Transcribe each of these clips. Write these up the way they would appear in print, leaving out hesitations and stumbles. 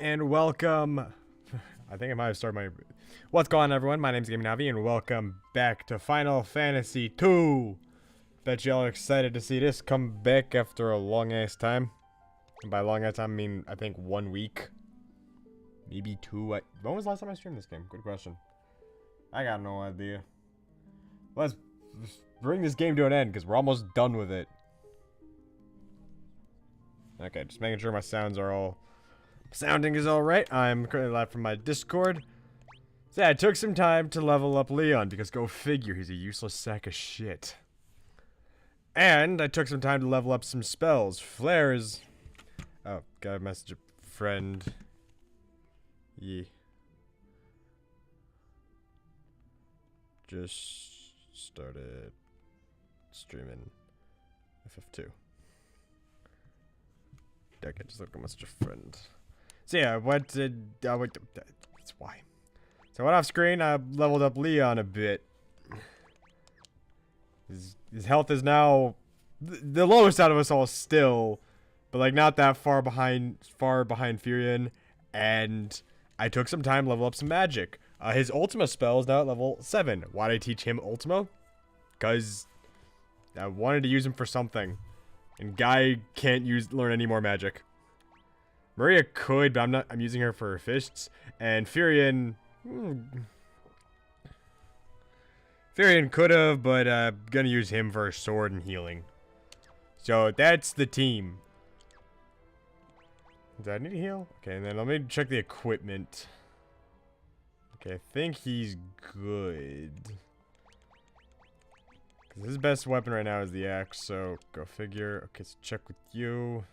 And welcome. I think I might have started my. What's going on, everyone? My name's GamingNavi, and welcome back to Final Fantasy 2. Bet y'all are excited to see this come back after a long ass time. And by long ass time, I mean I think 1 week, maybe 2. When was the last time I streamed this game? Good question. I got no idea. Let's bring this game to an end because we're almost done with it. Okay, just making sure my sounds are all. Sounding is alright. I'm currently live from my Discord. So yeah, I took some time to level up Leon because go figure, he's a useless sack of shit. And I took some time to level up some spells. Flare is... Oh, got a message of friend. Yeah. Just started streaming FF2. Okay, just look at a message of friend. So yeah, that's why. So I went off screen, I leveled up Leon a bit. His health is now the lowest out of us all still, but like not that far behind Furion, and I took some time to level up some magic. His Ultima spell is now at level 7. Why did I teach him Ultima? Because I wanted to use him for something. And Guy can't learn any more magic. Maria could, but I'm using her for her fists. And Furion... Furion could have, but gonna use him for a sword and healing. So that's the team. Do I need to heal? Okay, and then let me check the equipment. Okay, I think he's good. His best weapon right now is the axe, so go figure. Okay, so check with you.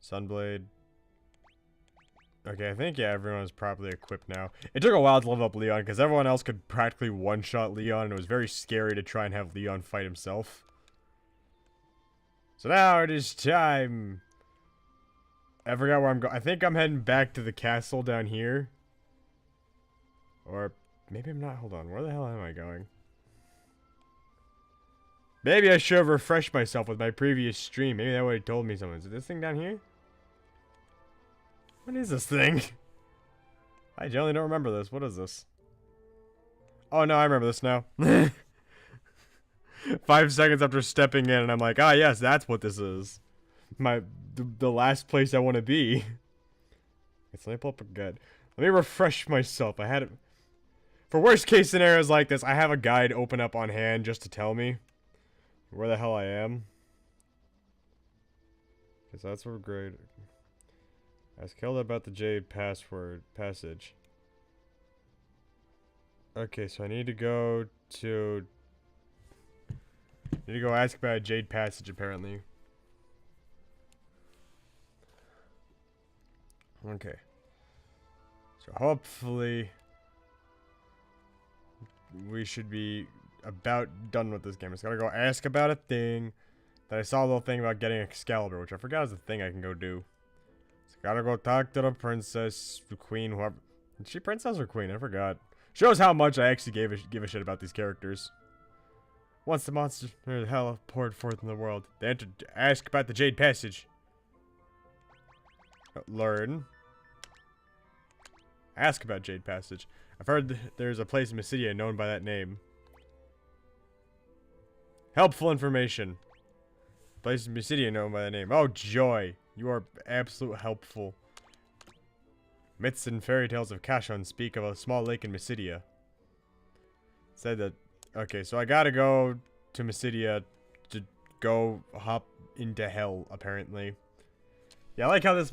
Sunblade. Okay, I think, yeah, everyone is properly equipped now. It took a while to level up Leon, because everyone else could practically one-shot Leon, and it was very scary to try and have Leon fight himself. So now it is time. I forgot where I'm going. I think I'm heading back to the castle down here. Or, maybe I'm not. Hold on, where the hell am I going? Maybe I should have refreshed myself with my previous stream. Maybe that would have told me something. Is it this thing down here? What is this thing? I generally don't remember this. What is this? Oh no, I remember this now. 5 seconds after stepping in and I'm like, ah yes, that's what this is. The last place I want to be. Let me pull up a guide. Let me refresh myself. I had it. For worst case scenarios like this, I have a guide open up on hand just to tell me where the hell I am. Because that's what great. Ask Hilda about the Jade passage. Okay, so I need to go ask about a Jade passage apparently. Okay. So hopefully we should be about done with this game. I just gotta go ask about a thing that I saw a little thing about getting Excalibur, which I forgot is a thing I can go do. So gotta go talk to the princess, the queen, whoever. Is she princess or queen? I forgot. Shows how much I actually give a shit about these characters. Once the monster or the hell poured forth in the world, they entered to ask about the Jade Passage. Learn. Ask about Jade Passage. I've heard there's a place in Mysidia known by that name. Helpful information. Place in Mysidia known by that name. Oh, joy. You are absolute helpful. Myths and fairy tales of Kashon speak of a small lake in Mysidia. Said that... Okay, so I gotta go to Mysidia to go hop into hell, apparently. Yeah, I like how this...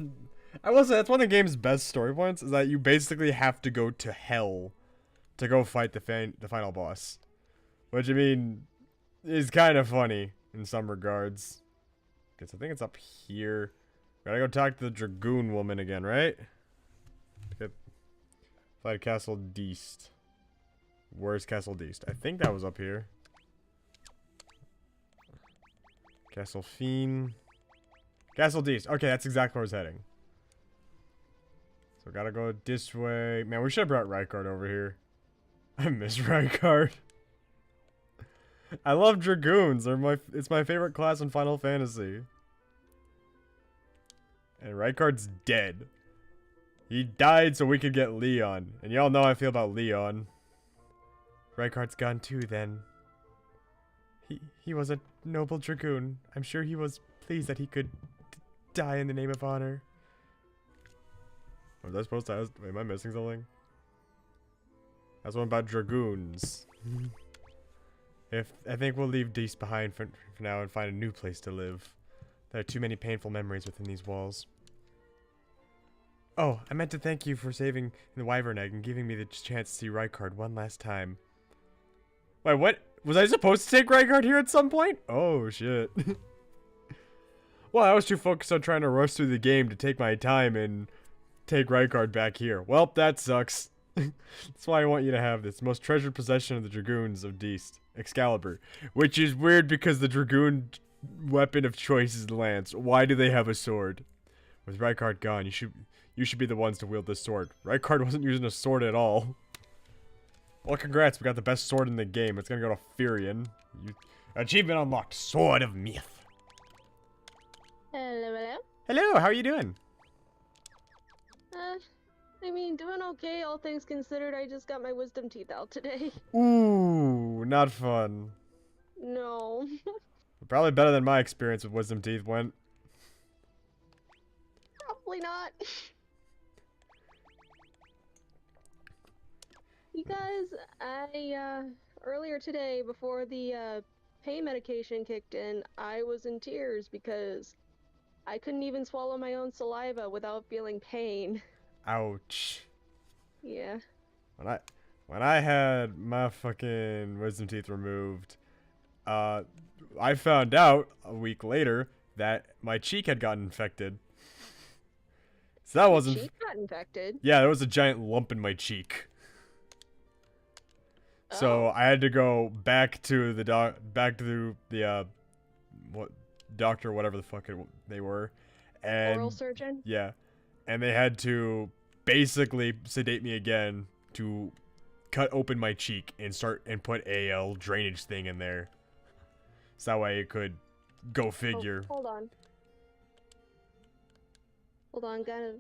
I will say, that's one of the game's best story points, is that you basically have to go to hell to go fight the final boss. Which, I mean, is kind of funny in some regards. Okay, so I think it's up here. Gotta go talk to the Dragoon woman again, right? Yep. Fight Castle Deast. Where's Castle Deast? I think that was up here. Castle Fiend. Castle Deast. Okay, that's exactly where I was heading. So gotta go this way. Man, we should have brought Rykard over here. I miss Rykard. I love Dragoons. It's my favorite class in Final Fantasy. And Rykard's dead. He died so we could get Leon. And y'all know how I feel about Leon. Rykard's gone too then. He was a noble dragoon. I'm sure he was pleased that he could die in the name of honor. Was I supposed to ask? Am I missing something? That's one about dragoons. I think we'll leave Dees behind for now and find a new place to live. There are too many painful memories within these walls. Oh, I meant to thank you for saving the wyvern egg and giving me the chance to see Rykard one last time. Wait, what? Was I supposed to take Rykard here at some point? Oh, shit. Well, I was too focused on trying to rush through the game to take my time and take Rykard back here. Well, that sucks. That's why I want you to have this. Most treasured possession of the Dragoons of Deest. Excalibur. Which is weird because the Dragoon weapon of choice is the lance. Why do they have a sword? With Rykard gone, you should be the ones to wield this sword. Rykard wasn't using a sword at all. Well, congrats. We got the best sword in the game. It's gonna go to Furion. Achievement unlocked. Sword of Myth. Hello, hello. Hello, how are you doing? I mean, doing okay, all things considered. I just got my wisdom teeth out today. Ooh, not fun. No. Probably better than my experience with wisdom teeth went. Probably not. You guys, earlier today, before the, pain medication kicked in, I was in tears because I couldn't even swallow my own saliva without feeling pain. Ouch. Yeah. When I had my fucking wisdom teeth removed, I found out a week later that my cheek had gotten infected. So that wasn't. Cheek got infected? Yeah, there was a giant lump in my cheek. So I had to go back to the what doctor, whatever the fuck they were, and Oral surgeon? Yeah, and they had to basically sedate me again to cut open my cheek and put a drainage thing in there, so that way it could go figure. Oh, hold on. Hold on, gotta.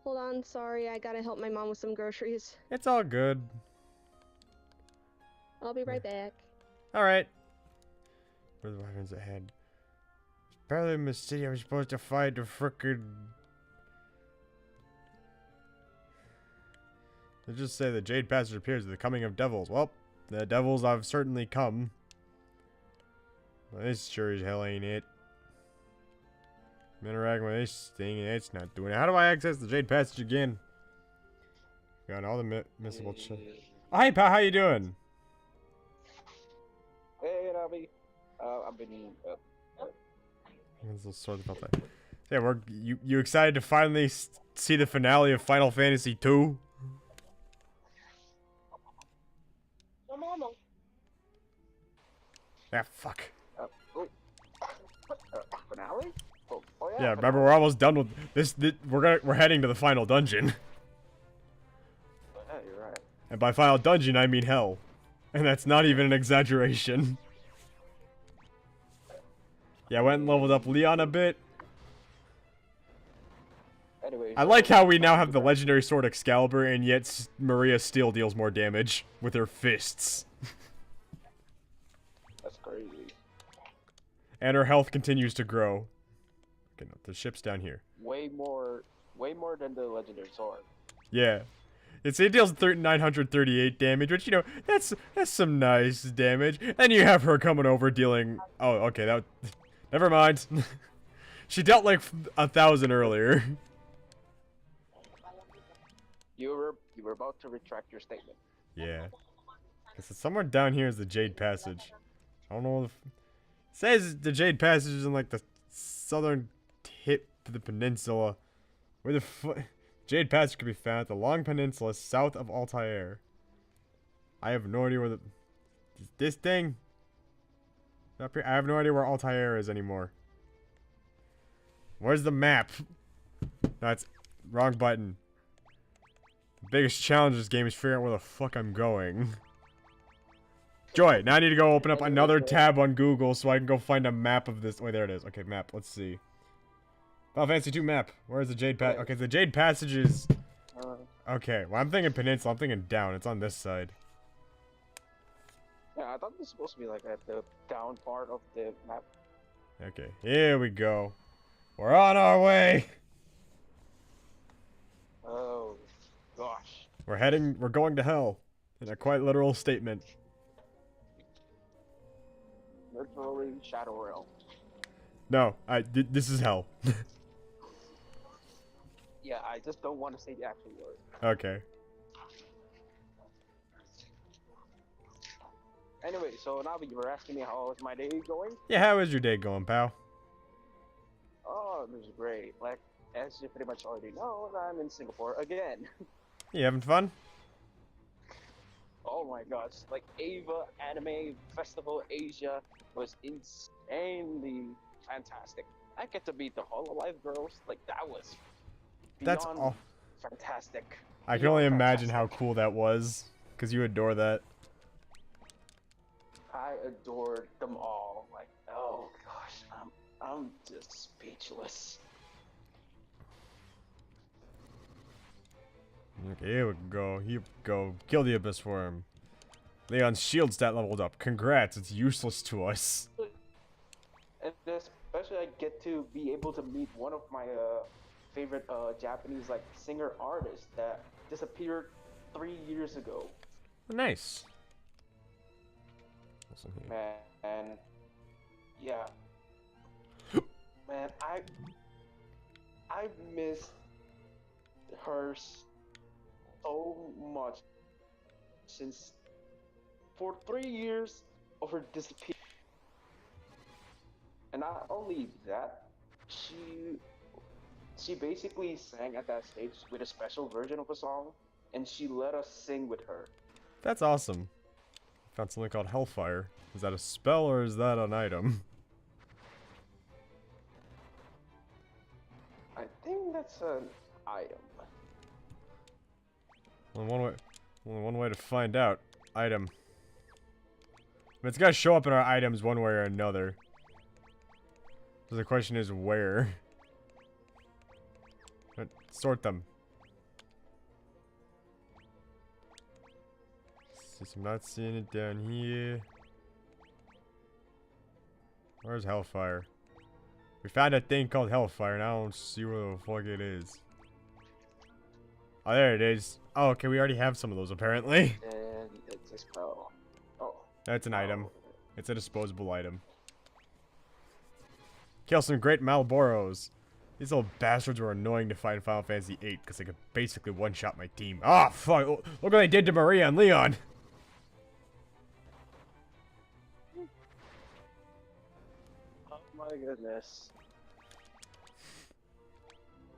Hold on, sorry, I gotta help my mom with some groceries. It's all good. I'll be right back. Alright. Where the weapons ahead? Apparently in the city I'm supposed to fight the frickin'... Let's just say the Jade Passage appears at the coming of devils. Well, the devils have certainly come. Well, this sure as hell ain't it. I'm interacting with this thing and it's not doing it. How do I access the Jade Passage again? Got all the missable Oh, hey, pal, how you doing? Hey, Navi. I've been. Let's sort about that. Yeah, you excited to finally see the finale of Final Fantasy II? Ah, fuck. Finale? Oh, yeah, remember we're almost done with this. We're heading to the final dungeon. Yeah, you're right. And by final dungeon, I mean hell. And that's not even an exaggeration. Yeah, I went and leveled up Leon a bit. Anyway, I like how we now have the legendary sword Excalibur, and yet Maria still deals more damage with her fists. That's crazy. And her health continues to grow. Okay, no, the ship's down here. Way more than the legendary sword. Yeah. It deals 938 damage, which, you know, that's some nice damage. And you have her coming over dealing... Oh, okay, never mind. She dealt like 1,000 earlier. You were about to retract your statement. Yeah. Because somewhere down here is the Jade Passage. I don't know if... It says the Jade Passage is in like the southern tip of the peninsula. Where the fuck... Jade Passage can be found at the Long Peninsula south of Altair. I have no idea where the... This thing? Up here? I have no idea where Altair is anymore. Where's the map? No, it's... Wrong button. The biggest challenge of this game is figuring out where the fuck I'm going. Joy, now I need to go open up another tab on Google so I can go find a map of this. Wait, there it is. Okay, map. Let's see. Final Fantasy 2 map. Where's the Jade Passage? Okay, the Jade Passage is... Okay, well, I'm thinking peninsula. I'm thinking down. It's on this side. Yeah, I thought this was supposed to be like at the down part of the map. Okay, here we go. We're on our way. Oh, gosh. We're going to hell. In a quite literal statement. Literally Shadow Realm. No, this is hell. Yeah, I just don't want to say the actual word. Okay. Anyway, so now you were asking me how is my day going? Yeah, how is your day going, pal? Oh, this is great. Like, as you pretty much already know, I'm in Singapore again. You having fun? Oh my gosh, like Ava Anime Festival Asia was insanely fantastic. I get to meet the Hololive girls, like that was That's beyond all. fantastic. I can only Beyond imagine how fantastic. cool that was, because you adore that. I adored them all. Like, oh gosh, I'm just speechless. Okay, here we go. Here we go. Kill the Abyss Worm. Leon's shield stat leveled up. Congrats, it's useless to us. And especially I get to be able to meet one of my favorite Japanese like singer artists that disappeared 3 years ago. Nice. Man, yeah. Man, I miss her so much since for 3 years of her disappearance. And not only that, she basically sang at that stage with a special version of a song, and she let us sing with her. That's awesome. Found something called Hellfire. Is that a spell or is that an item? I think that's an item. Only one way to find out. Item. But it's gotta show up in our items one way or another. So the question is where? Sort them. Since I'm not seeing it down here. Where's Hellfire? We found a thing called Hellfire and I don't see where the fuck it is. Oh, there it is. Oh, okay, we already have some of those apparently. And it's a spell. Oh. That's an item. It's a disposable item. Kill some great Malboros. These little bastards were annoying to fight in Final Fantasy VIII because they could basically one-shot my team. Ah, fuck. Look what they did to Maria and Leon. Oh my goodness.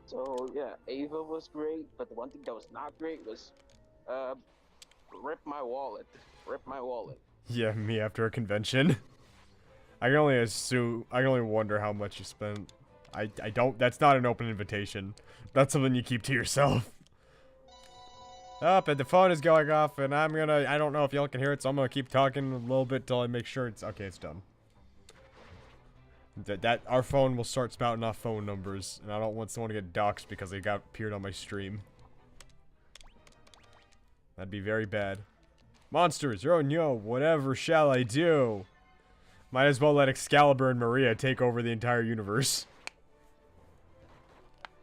So yeah, Ava was great, but the one thing that was not great was, rip my wallet. Rip my wallet. Yeah, me after a convention. I can only assume. I can only wonder how much you spent. I don't. That's not an open invitation. That's something you keep to yourself. Up, and the phone is going off, and I'm gonna. I don't know if y'all can hear it, so I'm gonna keep talking a little bit till I make sure it's okay. It's done. That our phone will start spouting off phone numbers, and I don't want someone to get doxxed because they got appeared on my stream. That'd be very bad. Monsters, yo, whatever shall I do? Might as well let Excalibur and Maria take over the entire universe.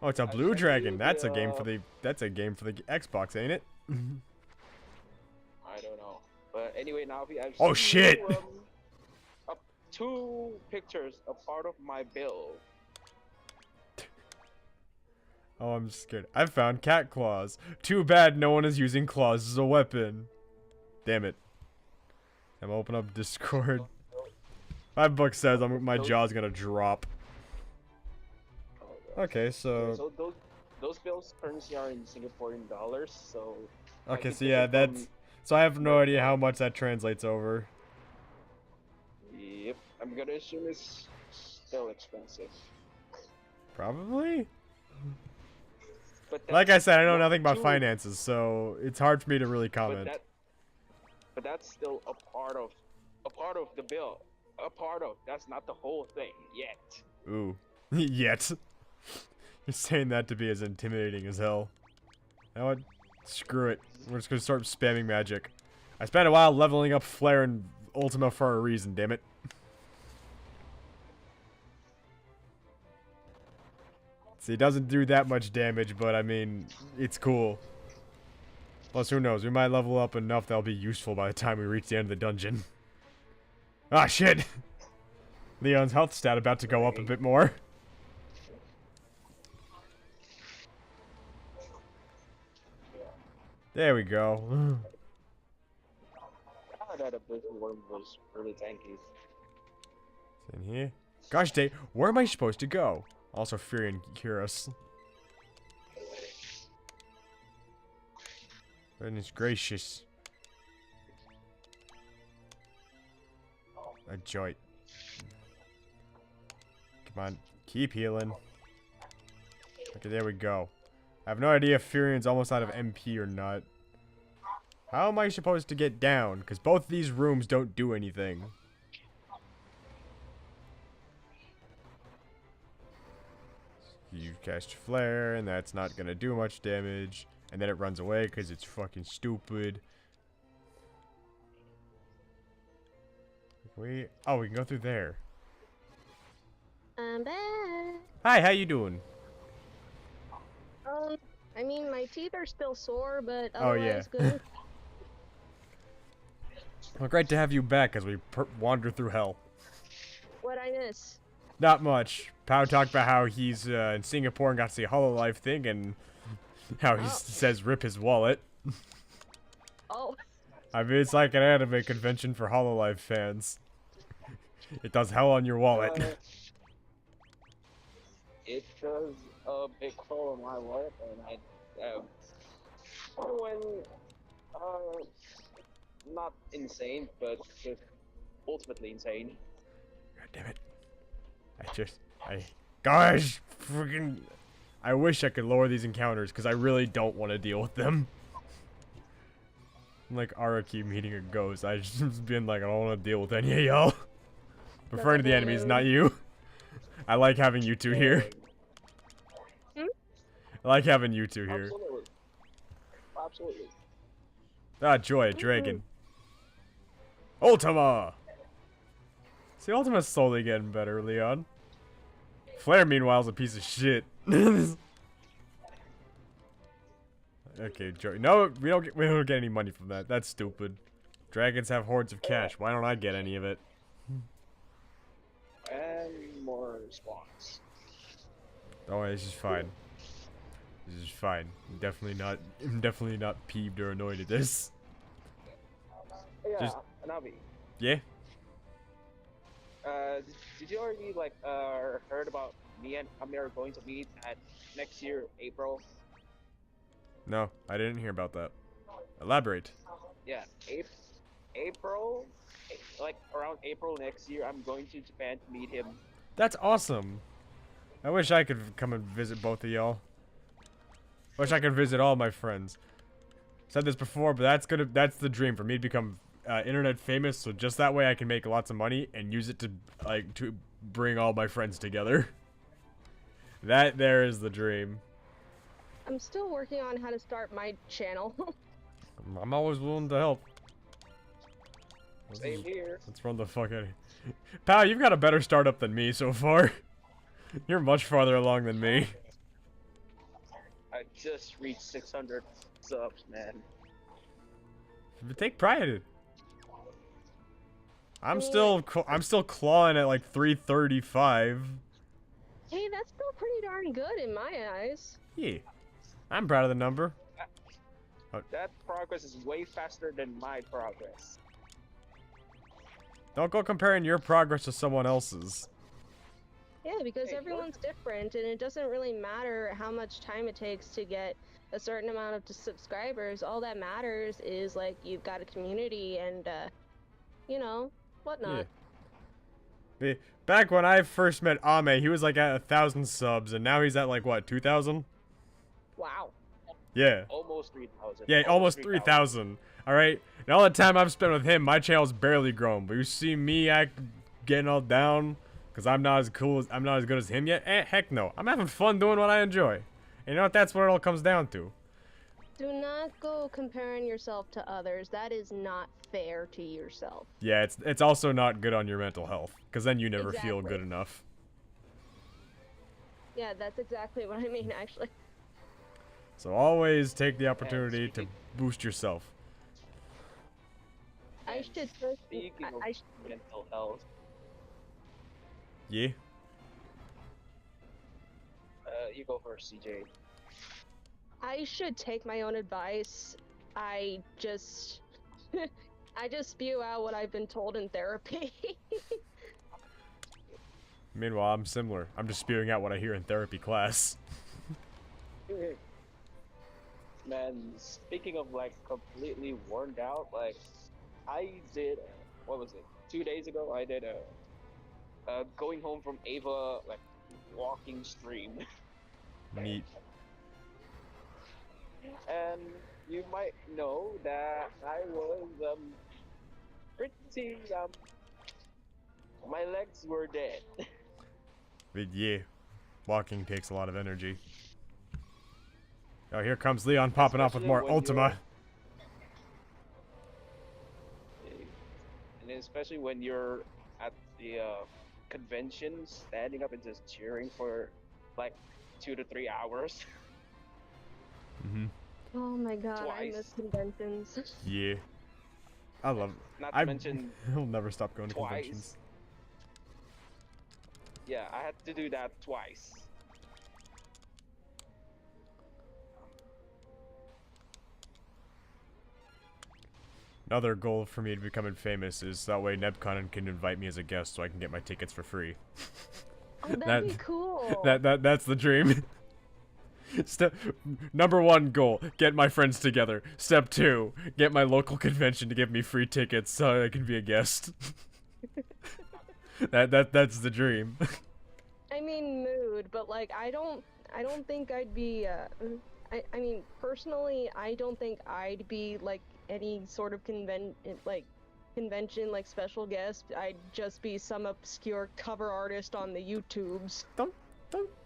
Oh, it's a blue dragon. That's a game for the Xbox, ain't it? I don't know. But anyway, now I've Oh, shit! Up 2 pictures, a part of my bill. Oh, I'm scared. I found cat claws. Too bad no one is using claws as a weapon. Damn it. I'm gonna open up Discord. My book says my jaw's gonna drop. Okay, so... So those bills currency are in Singaporean dollars, so... Okay, so yeah, that's... So I have no idea how much that translates over. Yep, I'm gonna assume it's still expensive. Probably? But Like I that's said, I know one, nothing about two, finances, so it's hard for me to really But comment. but that's still a part of the bill. A part of that's not the whole thing yet. Ooh. Yet. You're saying that to be as intimidating as hell. You know what? Screw it. We're just gonna start spamming magic. I spent a while leveling up Flare and Ultima for a reason, damn it. See, it doesn't do that much damage, but I mean, it's cool. Plus, who knows? We might level up enough that'll be useful by the time we reach the end of the dungeon. Ah, shit! Leon's health stat about to go up a bit more. There we go. I thought that Abyssal Worm was really tanky. In here. Gosh dang, where am I supposed to go? Also, Fury and Curious. Goodness gracious. A joint. Come on, keep healing. Okay, there we go. I have no idea if Furion's almost out of MP or not. How am I supposed to get down? Because both these rooms don't do anything. You cast Flare, and that's not gonna do much damage. And then it runs away because it's fucking stupid. Oh, we can go through there. I'm back. Hi, how you doing? I mean, my teeth are still sore, but Oh, yeah. otherwise good. Well, great to have you back as we wander through hell. What'd I miss? Not much. Pow talked about how he's in Singapore and got to see a HoloLive thing, and how he says rip his wallet. Oh. I mean, it's like an anime convention for HoloLive fans. It does hell on your wallet. It does a big hole in my wallet, and not insane, but just ultimately insane. God damn it. Gosh, freaking, I wish I could lower these encounters, because I really don't want to deal with them. I'm like Araki meeting a ghost. I just been like, I don't want to deal with any of y'all. Referring to the enemies, not you. I like having you two here. I like having you two here. Absolutely. Absolutely. Ah, Joy, a dragon. Ultima! See, Ultima's slowly getting better, Leon. Flare, meanwhile, is a piece of shit. Okay, Joy. No, we don't get any money from that. That's stupid. Dragons have hordes of cash. Why don't I get any of it? And more spawns. Oh, this is fine. This is fine. I'm definitely not peeved or annoyed at this. Yeah, Navi. Yeah? Did you already heard about me and Amir going to meet at next year, April? No, I didn't hear about that. Elaborate. Yeah, April, like around April next year, I'm going to Japan to meet him. That's awesome. I wish I could come and visit both of y'all. Wish I could visit all my friends. Said this before, but that's the dream for me to become internet famous. So just that way I can make lots of money and use it to bring all my friends together. That there is the dream. I'm still working on how to start my channel. I'm always willing to help. Same here. Let's run the fuck out of here. Pal, you've got a better startup than me so far. You're much farther along than me. I just reached 600 subs, man. But take pride in it. I'm still clawing at like 335. Hey, that's still pretty darn good in my eyes. Yeah, I'm proud of the number. That progress is way faster than my progress. Don't go comparing your progress to someone else's. Yeah, because Hey, everyone's different, and it doesn't really matter how much time it takes to get a certain amount of subscribers. All that matters is, like, you've got a community and, you know, whatnot. Yeah. Back when I first met Ame, he was like at 1,000 subs, and now he's at like, what, 2,000? Wow. Yeah. Almost 3,000. Yeah, almost 3,000. All right. And all the time I've spent with him, my channel's barely grown. But you see me getting all down because I'm not as good as him yet. Heck no. I'm having fun doing what I enjoy. And you know what? That's what it all comes down to. Do not go comparing yourself to others. That is not fair to yourself. Yeah, it's also not good on your mental health because then you never feel Exactly. good enough. Yeah, that's exactly what I mean, actually. So always take the opportunity to boost yourself. I should Speaking of mental health, Yeah. you go first, CJ. I should take my own advice. I just spew out what I've been told in therapy. Meanwhile, I'm similar. I'm just spewing out what I hear in therapy class. Man, speaking of like completely worn out, like I did, what was it? 2 days ago, I did a going home from Ava like walking stream, Neat. and you might know that I was pretty my legs were dead. But yeah, walking takes a lot of energy. Oh, here comes Leon popping off with Especially more when Ultima. And especially when you're at the convention, standing up and just cheering for like 2 to 3 hours. Mm-hmm. Oh my god, I Twice. miss conventions. Yeah. I love Not to mention I'll never stop going to twice. conventions. Yeah, I had to do that twice. Another goal for me to becoming famous is that way Nebcon can invite me as a guest so I can get my tickets for free. Oh, that'd be cool. That's the dream. Step number 1 goal, get my friends together. Step 2, get my local convention to give me free tickets so I can be a guest. That's the dream. I mean, mood, but like, I don't think I'd be. I mean, personally, I don't think I'd be like any sort of convention like special guest. I'd just be some obscure cover artist on the YouTubes. Don't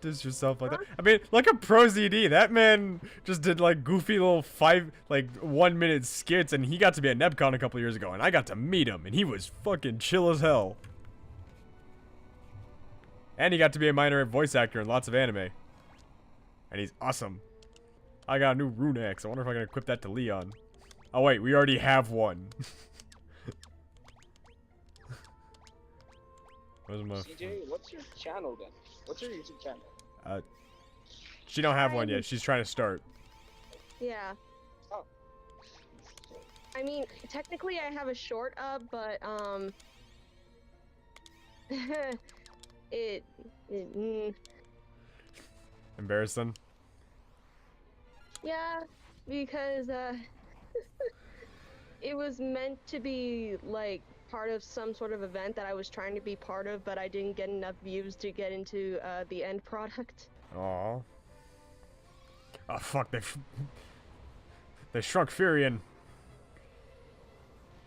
diss yourself like that. I mean, look at Pro ZD. That man just did like goofy little 1 minute skits, and he got to be at Nebcon a couple years ago, and I got to meet him, and he was fucking chill as hell. And he got to be a minor voice actor in lots of anime. And he's awesome. I got a new rune axe. I wonder if I can equip that to Leon. Oh wait, we already have one. Where's my CJ, what's your channel then? What's your YouTube channel? She don't have one yet. She's trying to start. Yeah. Oh. I mean, technically I have a short up, but Embarrassing. yeah, because it was meant to be like part of some sort of event that I was trying to be part of, but I didn't get enough views to get into the end product. Aw. Oh fuck! They shrunk Furion.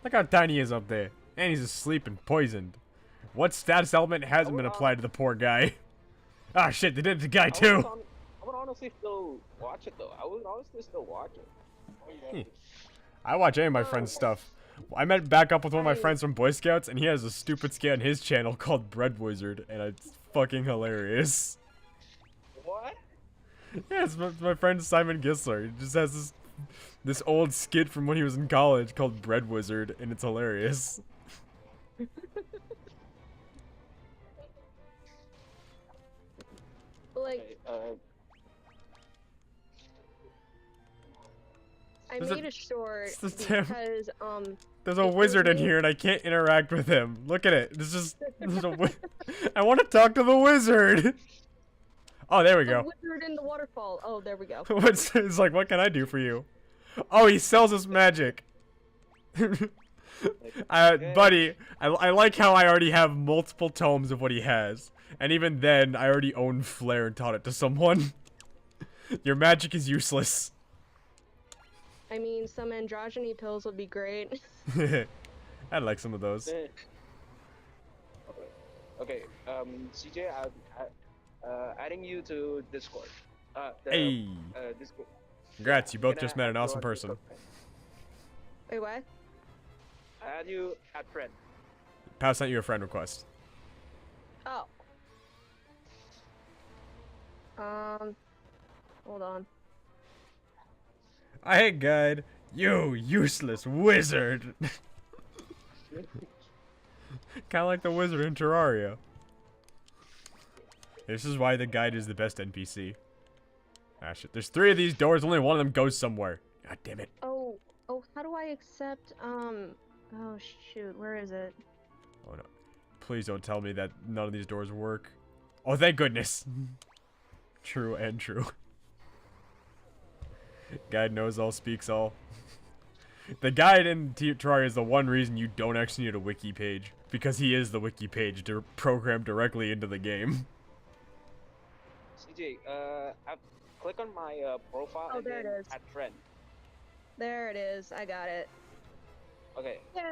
Look how tiny he is up there, and he's asleep and poisoned. What status element hasn't been applied to the poor guy? Ah shit! They did it to the guy too. I would honestly still watch it though. I would honestly still watch it. I watch any of my friends' stuff. I met back up with one of my friends from Boy Scouts, and he has a stupid skit on his channel called Bread Wizard, and it's fucking hilarious. What? Yeah, it's my friend Simon Gisler. He just has this old skit from when he was in college called Bread Wizard, and it's hilarious. Like, Okay, I There's a- made a short it's the damn- because There's a It wizard in was- here, and I can't interact with him. Look at it. There's I want to talk to the wizard. Oh, there we the go. wizard in the waterfall. Oh, there we go. It's like, what can I do for you? Oh, he sells us magic. Buddy, I like how I already have multiple tomes of what he has. And even then, I already own Flare and taught it to someone. Your magic is useless. I mean, some androgyny pills would be great. I'd like some of those. Okay, CJ, adding you to Discord. Hey. Discord. Congrats, you both Gonna just met add an you awesome on person. Discord. Wait, what? Add you at friend. Pal sent you a friend request. Oh. Hold on. I guide you, useless wizard. Kind of like the wizard in Terraria. This is why the guide is the best NPC. Ah shit, there's 3 of these doors, only one of them goes somewhere. God damn it. Oh, how do I accept, oh shoot, where is it? Oh no. Please don't tell me that none of these doors work. Oh, thank goodness. True and true. Guide knows all, speaks all. The guide in Terraria is the one reason you don't actually need a wiki page. Because he is the wiki page programmed directly into the game. CJ, click on my profile Oh, and there then it is. add friend. There it is, I got it. Okay. Yay.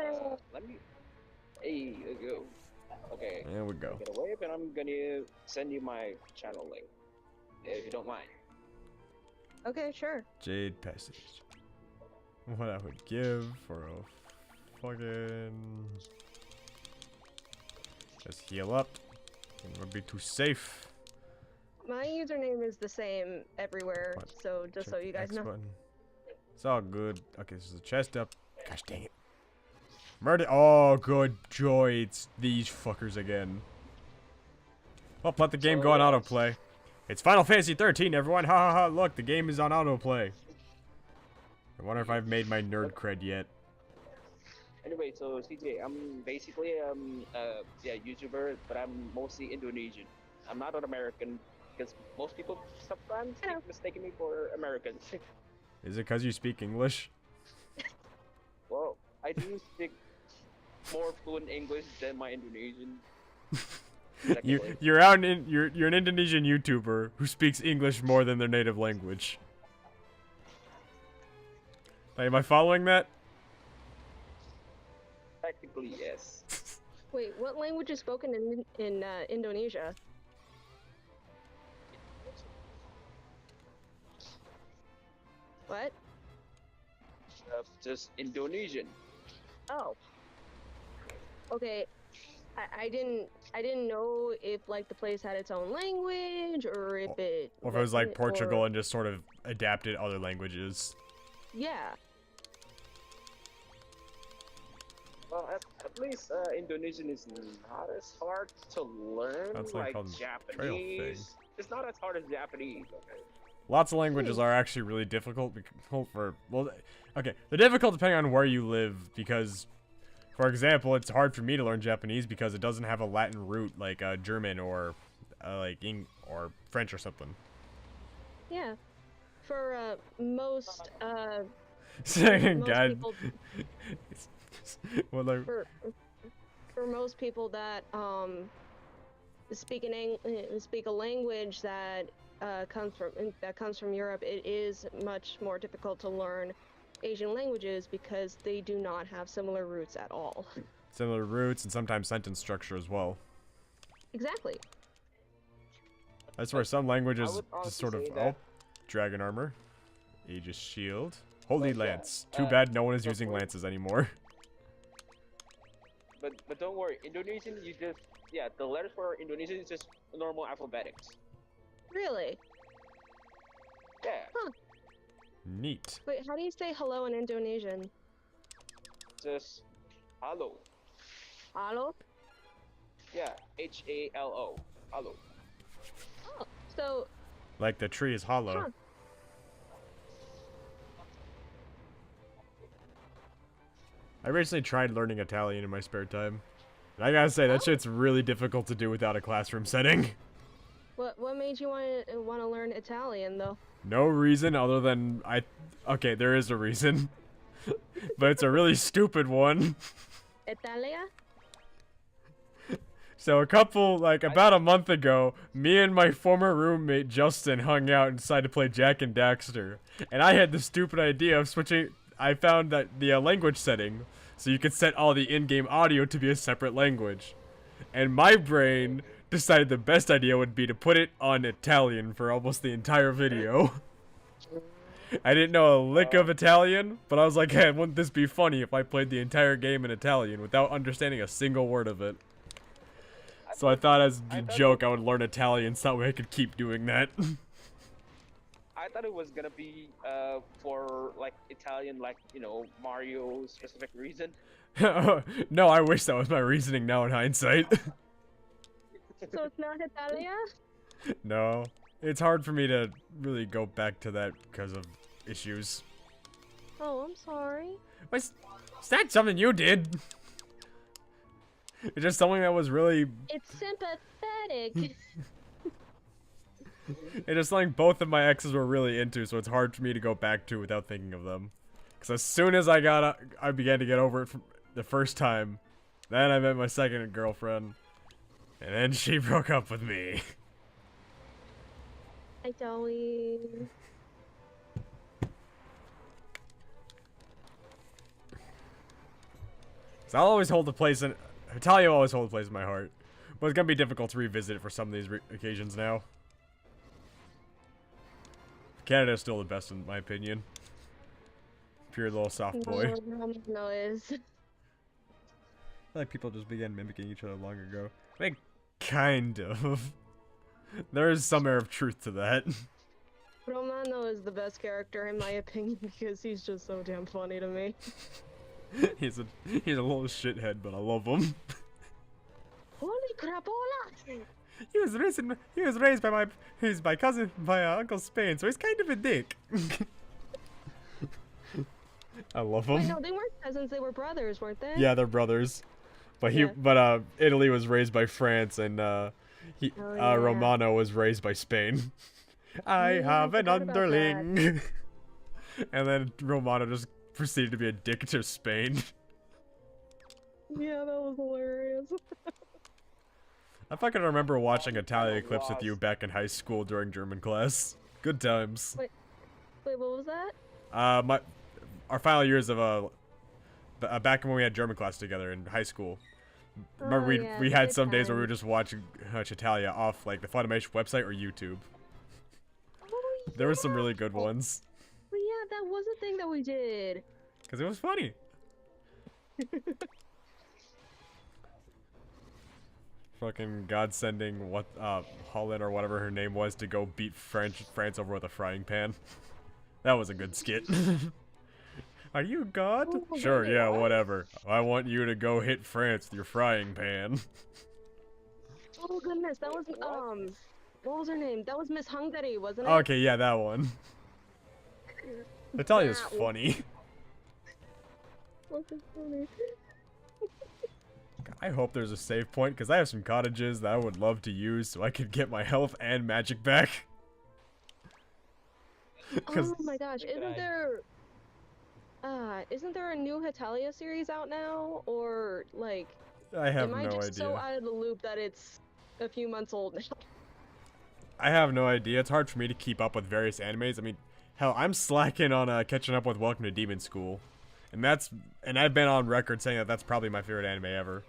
Let me. Hey, there you go. Okay. There we go. Get away, and I'm gonna send you my channel link, if you don't mind. Okay, sure. Jade Passage. What I would give for a fucking... Just heal up. It would be too safe. My username is the same everywhere, What? so just so Check you the guys X know. button. It's all good. Okay, this is a chest up. Gosh dang it. Murder. Oh, good joy. It's these fuckers again. Well, let the game go on autoplay. It's Final Fantasy 13, everyone. Ha ha ha. Look, the game is on autoplay. I wonder if I've made my nerd cred yet. Anyway, so CJ, I'm basically yeah, YouTuber, but I'm mostly Indonesian. I'm not an American because most people sometimes Hello. mistaken me for Americans. Is it because you speak English? Well, I do speak more fluent English than my Indonesian. technically. You're an Indonesian YouTuber who speaks English more than their native language. Am I following that? Technically, yes. Wait, what language is spoken in Indonesia? What? Just Indonesian. Oh. Okay. I didn't know if like the place had its own language or if it Or if it was like or- Portugal and just sort of adapted other languages. Yeah. Well, at least Indonesian is not as hard to learn That's like like called trail thing. Japanese. It's not as hard as Japanese. Okay. Lots of languages are actually really difficult for, well, okay, they're difficult depending on where you live because, for example, it's hard for me to learn Japanese because it doesn't have a Latin root like German or or French or something. Yeah. For most Second most God. people Well, like, for most people that speak a language that comes from Europe, it is much more difficult to learn Asian languages because they do not have similar roots at all. similar roots and sometimes sentence structure as well. Exactly. That's where some languages would just sort of, honestly say that- dragon armor, Aegis shield, holy But yeah, lance. Too bad no one is don't using worry. lances anymore. But don't worry, Indonesian you just the letters for Indonesian is just normal alphabetics. Really? Yeah, Neat. Wait, how do you say hello in Indonesian? just halo. Halo? Yeah, HALO. Halo. Oh, so Like the tree is hollow. Huh. I recently tried learning Italian in my spare time. And I gotta say, that Oh. shit's really difficult to do without a classroom setting. what made you want to learn Italian though? No reason other than okay, there is a reason. But it's a really stupid one. Italia? So about a month ago, me and my former roommate Justin hung out and decided to play Jack and Daxter. And I had the stupid idea of switching. I found that the language setting, so you could set all the in-game audio to be a separate language. And my brain decided the best idea would be to put it on Italian for almost the entire video. I didn't know a lick of Italian, but I was like, hey, wouldn't this be funny if I played the entire game in Italian without understanding a single word of it? So I thought as a joke I would learn Italian so that way I could keep doing that. I thought it was gonna be for like Italian, like, you know, Mario specific reason. No, I wish that was my reasoning now in hindsight. So it's not Italia? No, it's hard for me to really go back to that because of issues. Oh, I'm sorry. Is that something you did? It's just something that was really... It's sympathetic. It's just something both of my exes were really into, so it's hard for me to go back to without thinking of them. Because as soon as I began to get over it from the first time, then I met my second girlfriend, and then she broke up with me. Hi, Joey. So I'll always hold a place in... Italia will always hold a place in my heart. But it's gonna be difficult to revisit it for some of these occasions now. Canada is still the best in my opinion. Pure little soft boy. No, is. I feel like people just began mimicking each other long ago. Like, kind of. There is some air of truth to that. Romano is the best character in my opinion because he's just so damn funny to me. he's a little shithead, but I love him. Holy crapola! He was raised by my cousin, by Uncle Spain, so he's kind of a dick. I love him. Wait, no, they weren't cousins, they were brothers, weren't they? Yeah, they're brothers. But Italy was raised by France, and Romano was raised by Spain. I have an underling. And then Romano just proceeded to be a dick to Spain. Yeah, that was hilarious. I fucking remember watching Italia clips with you back in high school during German class. Good times. Wait, what was that? Our final years of back when we had German class together in high school. Remember we had some days where we would just watch Italia off like the Funimation website or YouTube. Oh, yeah. There were some really good ones. But yeah, that was a thing that we did. Cause it was funny. Fucking God sending Holland or whatever her name was to go beat France over with a frying pan. That was a good skit. Are you God? Oh, sure, really? yeah, What? whatever. I want you to go hit France with your frying pan. Oh goodness, that was what was her name? That was Miss Hungary, wasn't it? Okay, yeah, that one. Italia's That one. funny. Wasn't funny. I hope there's a save point, because I have some cottages that I would love to use so I could get my health and magic back. Oh my gosh, isn't there a new Hetalia series out now? Or like I have am I no just idea. so out of the loop that it's a few months old now? I have no idea. It's hard for me to keep up with various animes. I mean, hell, I'm slacking on catching up with Welcome to Demon School. And I've been on record saying that that's probably my favorite anime ever.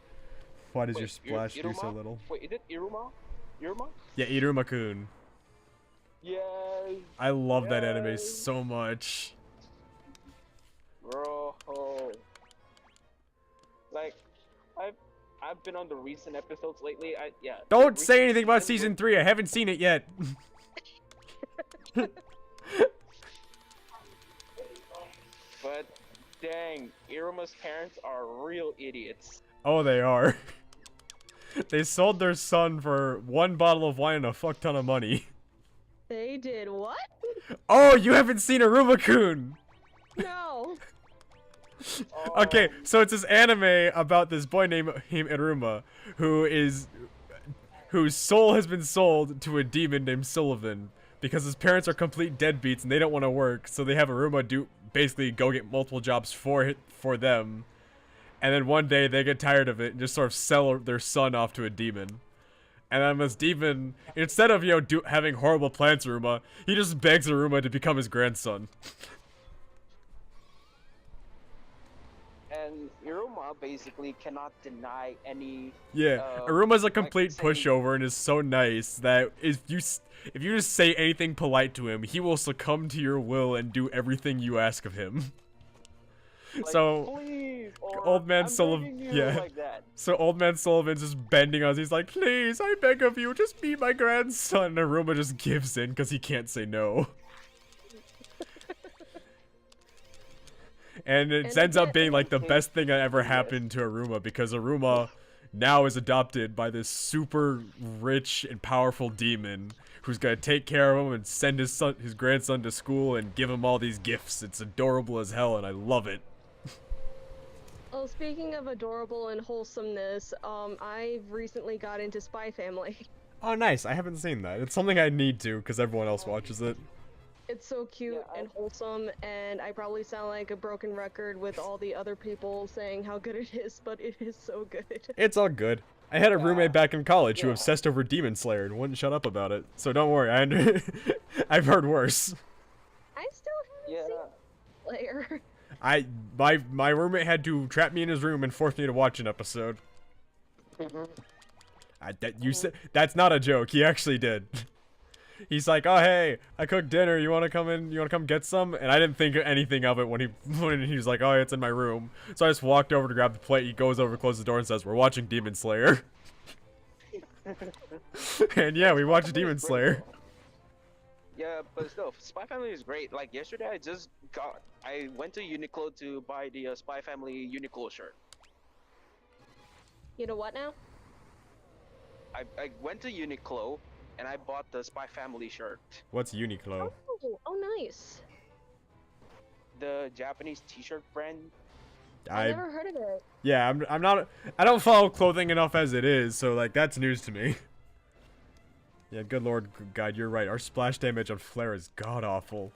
Why does your splash do so little? Wait, is it Iruma? Iruma? Yeah, Iruma-kun. Yes. I love that anime so much. Bro. Like, I've been on the recent episodes lately. Don't say anything about season 3. I haven't seen it yet. But dang, Iruma's parents are real idiots. Oh, they are. They sold their son for 1 bottle of wine and a fuck ton of money. They did what? Oh, you haven't seen Iruma-kun! No. Okay, so it's this anime about this boy named Iruma, whose soul has been sold to a demon named Sullivan because his parents are complete deadbeats and they don't want to work, so they have Iruma basically go get multiple jobs for them, And then one day they get tired of it and just sort of sell their son off to a demon. And then this demon, instead of, having horrible plans for Aruma, he just begs Aruma to become his grandson. And Iruma basically cannot deny any. Yeah, Aruma's a complete saying- pushover and is so nice that if you just say anything polite to him, he will succumb to your will and do everything you ask of him. Like, So, please, or Old Man I'm Sullivan, begging you, yeah. like that. So Old Man Sullivan's just bending us. He's like, please, I beg of you, just be my grandson. And Aruma just gives in because he can't say no. And it And ends up again- being like the best thing that ever happened to Aruma, because Aruma now is adopted by this super rich and powerful demon who's gonna take care of him and send his grandson to school and give him all these gifts. It's adorable as hell and I love it. Oh, speaking of adorable and wholesomeness, I've recently got into Spy Family. Oh nice, I haven't seen that. It's something I need to because everyone else watches it. It's so cute Yeah, and wholesome, and I probably sound like a broken record with all the other people saying how good it is, but it is so good. It's all good. I had a roommate back in college who Yeah. obsessed over Demon Slayer and wouldn't shut up about it. So don't worry, I've heard worse. I still haven't Yeah. seen Slayer. My roommate had to trap me in his room and force me to watch an episode. That's not a joke. He actually did. He's like, "Oh hey, I cooked dinner. You want to come in? You want to come get some?" And I didn't think anything of it when he was like, "Oh, it's in my room." So I just walked over to grab the plate. He goes over, closes the door, and says, "We're watching Demon Slayer." And yeah, we watched Demon Slayer. Yeah, but still, Spy Family is great. Like yesterday, I went to Uniqlo to buy the Spy Family Uniqlo shirt. You know what now? I went to Uniqlo and I bought the Spy Family shirt. What's Uniqlo? Oh, nice. The Japanese t-shirt brand. I never heard of it. Yeah, I'm not. I don't follow clothing enough as it is, so like that's news to me. Yeah, good lord, God, you're right. Our splash damage on Flare is god awful.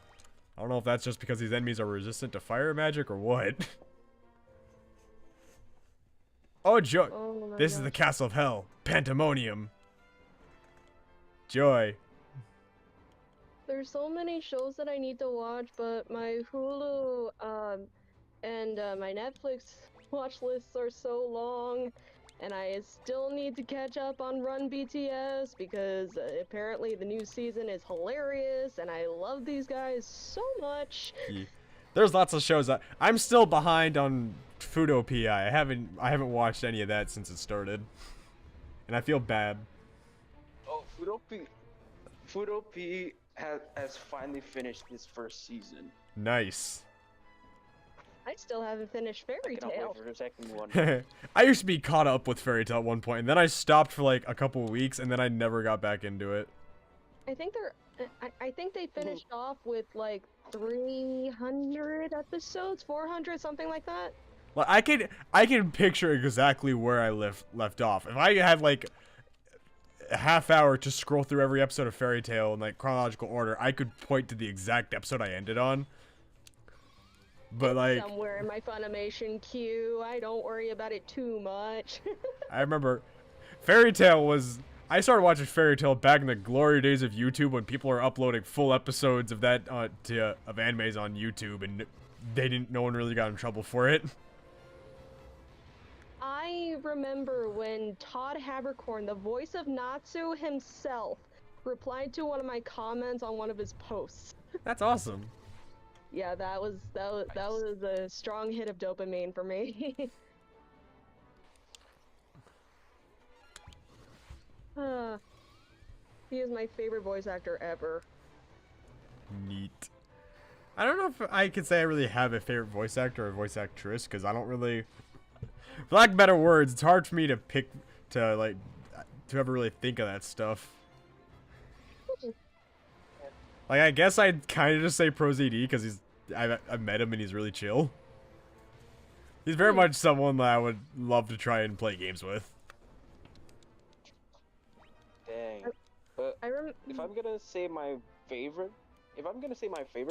I don't know if that's just because these enemies are resistant to fire magic or what. Oh, Joy. Oh my This is the gosh. castle of hell. Pandemonium. Joy. There's so many shows that I need to watch, but my Hulu and my Netflix watch lists are so long, and I still need to catch up on Run BTS because apparently the new season is hilarious, and I love these guys so much. Yeah. There's lots of shows that I'm still behind on Fudo PI. I haven't watched any of that since it started, and I feel bad. Oh, Fudo P has finally finished his first season. Nice. I still haven't finished I Fairy cannot Tail. wait for the second one. I used to be caught up with Fairy Tail at one point, and then I stopped for like a couple weeks, and then I never got back into it. I think I think they finished off with like 300 episodes, 400, something like that. Like I can picture exactly where I left off. If I had like a half hour to scroll through every episode of Fairy Tail in like chronological order, I could point to the exact episode I ended on. But like Somewhere in my Funimation queue. I don't worry about it too much. I remember Fairy Tail was I started watching Fairy Tail back in the glory days of YouTube when people were uploading full episodes of that of animes on YouTube, and no one really got in trouble for it. I remember when Todd Habercorn, the voice of Natsu himself, replied to one of my comments on one of his posts. That's awesome. Yeah, that was a strong hit of dopamine for me. He is my favorite voice actor ever. Neat. I don't know if I could say I really have a favorite voice actor or voice actress, because I don't really, for lack of better words, it's hard for me to pick, to ever really think of that stuff. Like, I guess I'd kind of just say ProZD, because I've met him and he's really chill. He's very much someone that I would love to try and play games with. Dang. But if I'm gonna say my favorite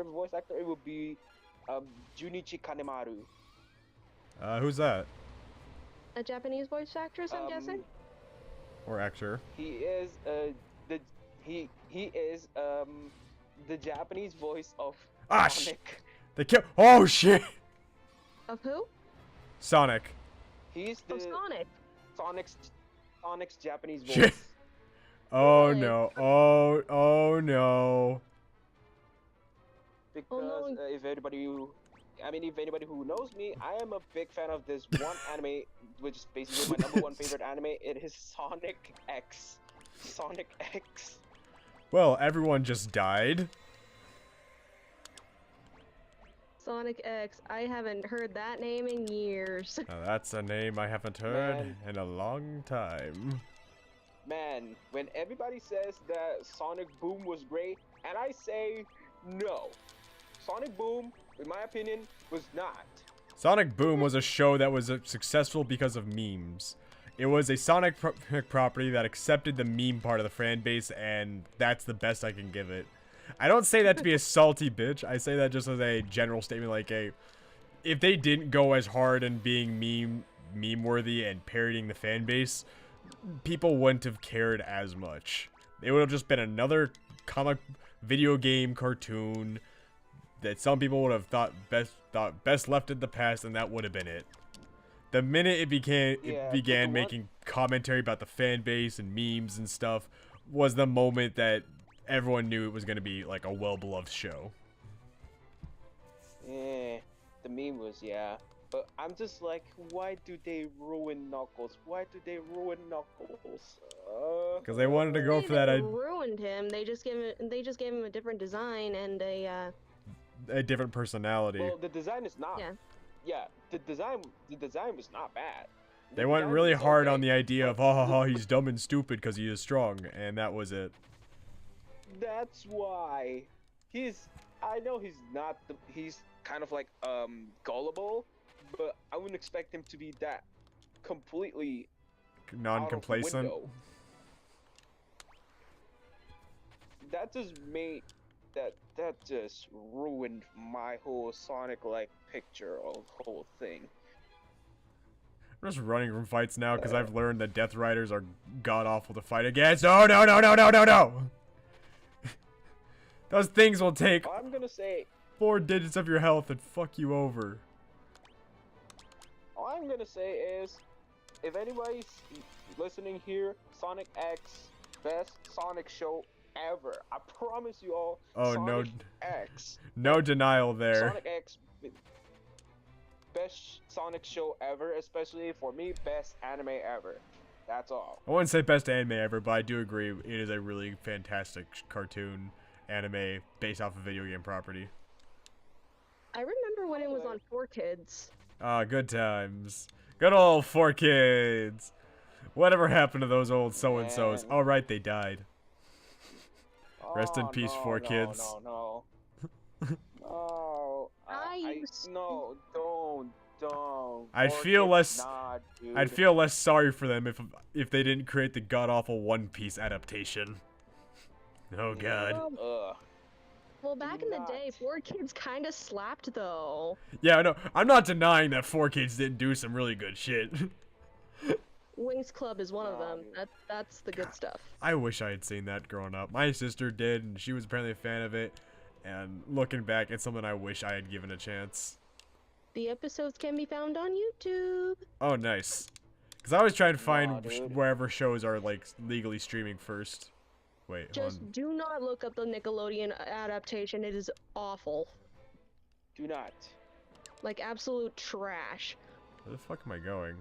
voice actor, it would be Junichi Kanemaru. Who's that? A Japanese voice actress, I'm guessing? Or actor. He is the he is the Japanese voice of Ah, Sonic. They kill. Oh shit! Of who? Sonic. He's Of the Sonic. Sonic's Japanese Shit. voice. Oh Really? no. Oh no. Because no. if anybody who knows me, I am a big fan of this one anime, which is basically my #1 favorite anime. It is Sonic X. Sonic X. Well, everyone just died. Sonic X. I haven't heard that name in years. Now, that's a name I haven't heard Man. in a long time. Man, when everybody says that Sonic Boom was great, and I say no. Sonic Boom, in my opinion, was not. Sonic Boom was a show that was successful because of memes. It was a Sonic property that accepted the meme part of the fan base, and that's the best I can give it. I don't say that to be a salty bitch. I say that just as a general statement, like if they didn't go as hard in being meme worthy and parodying the fan base, people wouldn't have cared as much. It would have just been another comic video game cartoon that some people would have thought best left in the past, and that would have been it. The minute it began making commentary about the fan base and memes and stuff was the moment that everyone knew it was going to be like a well-beloved show. The meme was, yeah. But I'm just like, why do they ruin Knuckles? Why do they ruin Knuckles? Because they wanted to go for that. They ruined him. They just gave him a different design and A different personality. Well, the design is not. Yeah. Yeah, the design was not bad. They went really hard on the idea of, ha, he's dumb and stupid because he is strong, and that was it. That's why I know he's not he's kind of like gullible, but I wouldn't expect him to be that completely Non-complacent. out of the window. That just ruined my whole Sonic like picture of the whole thing. I'm just running from fights now because I've learned that Death Riders are god-awful to fight against. Oh, no. Those things will take All I'm gonna say 4 digits of your health and fuck you over. All I'm gonna say is, if anybody's listening here, Sonic X, best Sonic show ever. I promise you all. Oh, Sonic X. No denial there. Sonic X, best Sonic show ever, especially for me, best anime ever. That's all. I wouldn't say best anime ever, but I do agree it is a really fantastic cartoon anime based off a video game property. I remember when it was on 4Kids. Ah, good times. Good old 4Kids. Whatever happened to those old so-and-sos? Man. All right, they died. Rest in peace, 4Kids. No. No. No, don't. I'd 4Kids, feel less. nah, dude. I'd feel less sorry for them if they didn't create the god-awful One Piece adaptation. Oh god. Well, back in the day, 4Kids kind of slapped though. Yeah, no, I'm not denying that 4Kids didn't do some really good shit. Wings Club is one of Nah, them. dude. That's the good stuff. I wish I had seen that growing up. My sister did, and she was apparently a fan of it. And looking back, it's something I wish I had given a chance. The episodes can be found on YouTube. Oh, nice. Because I always try to find Nah, dude. wherever shows are like legally streaming first. Wait, hold Just on. do not look up the Nickelodeon adaptation. It is awful. Do not. Like absolute trash. Where the fuck am I going?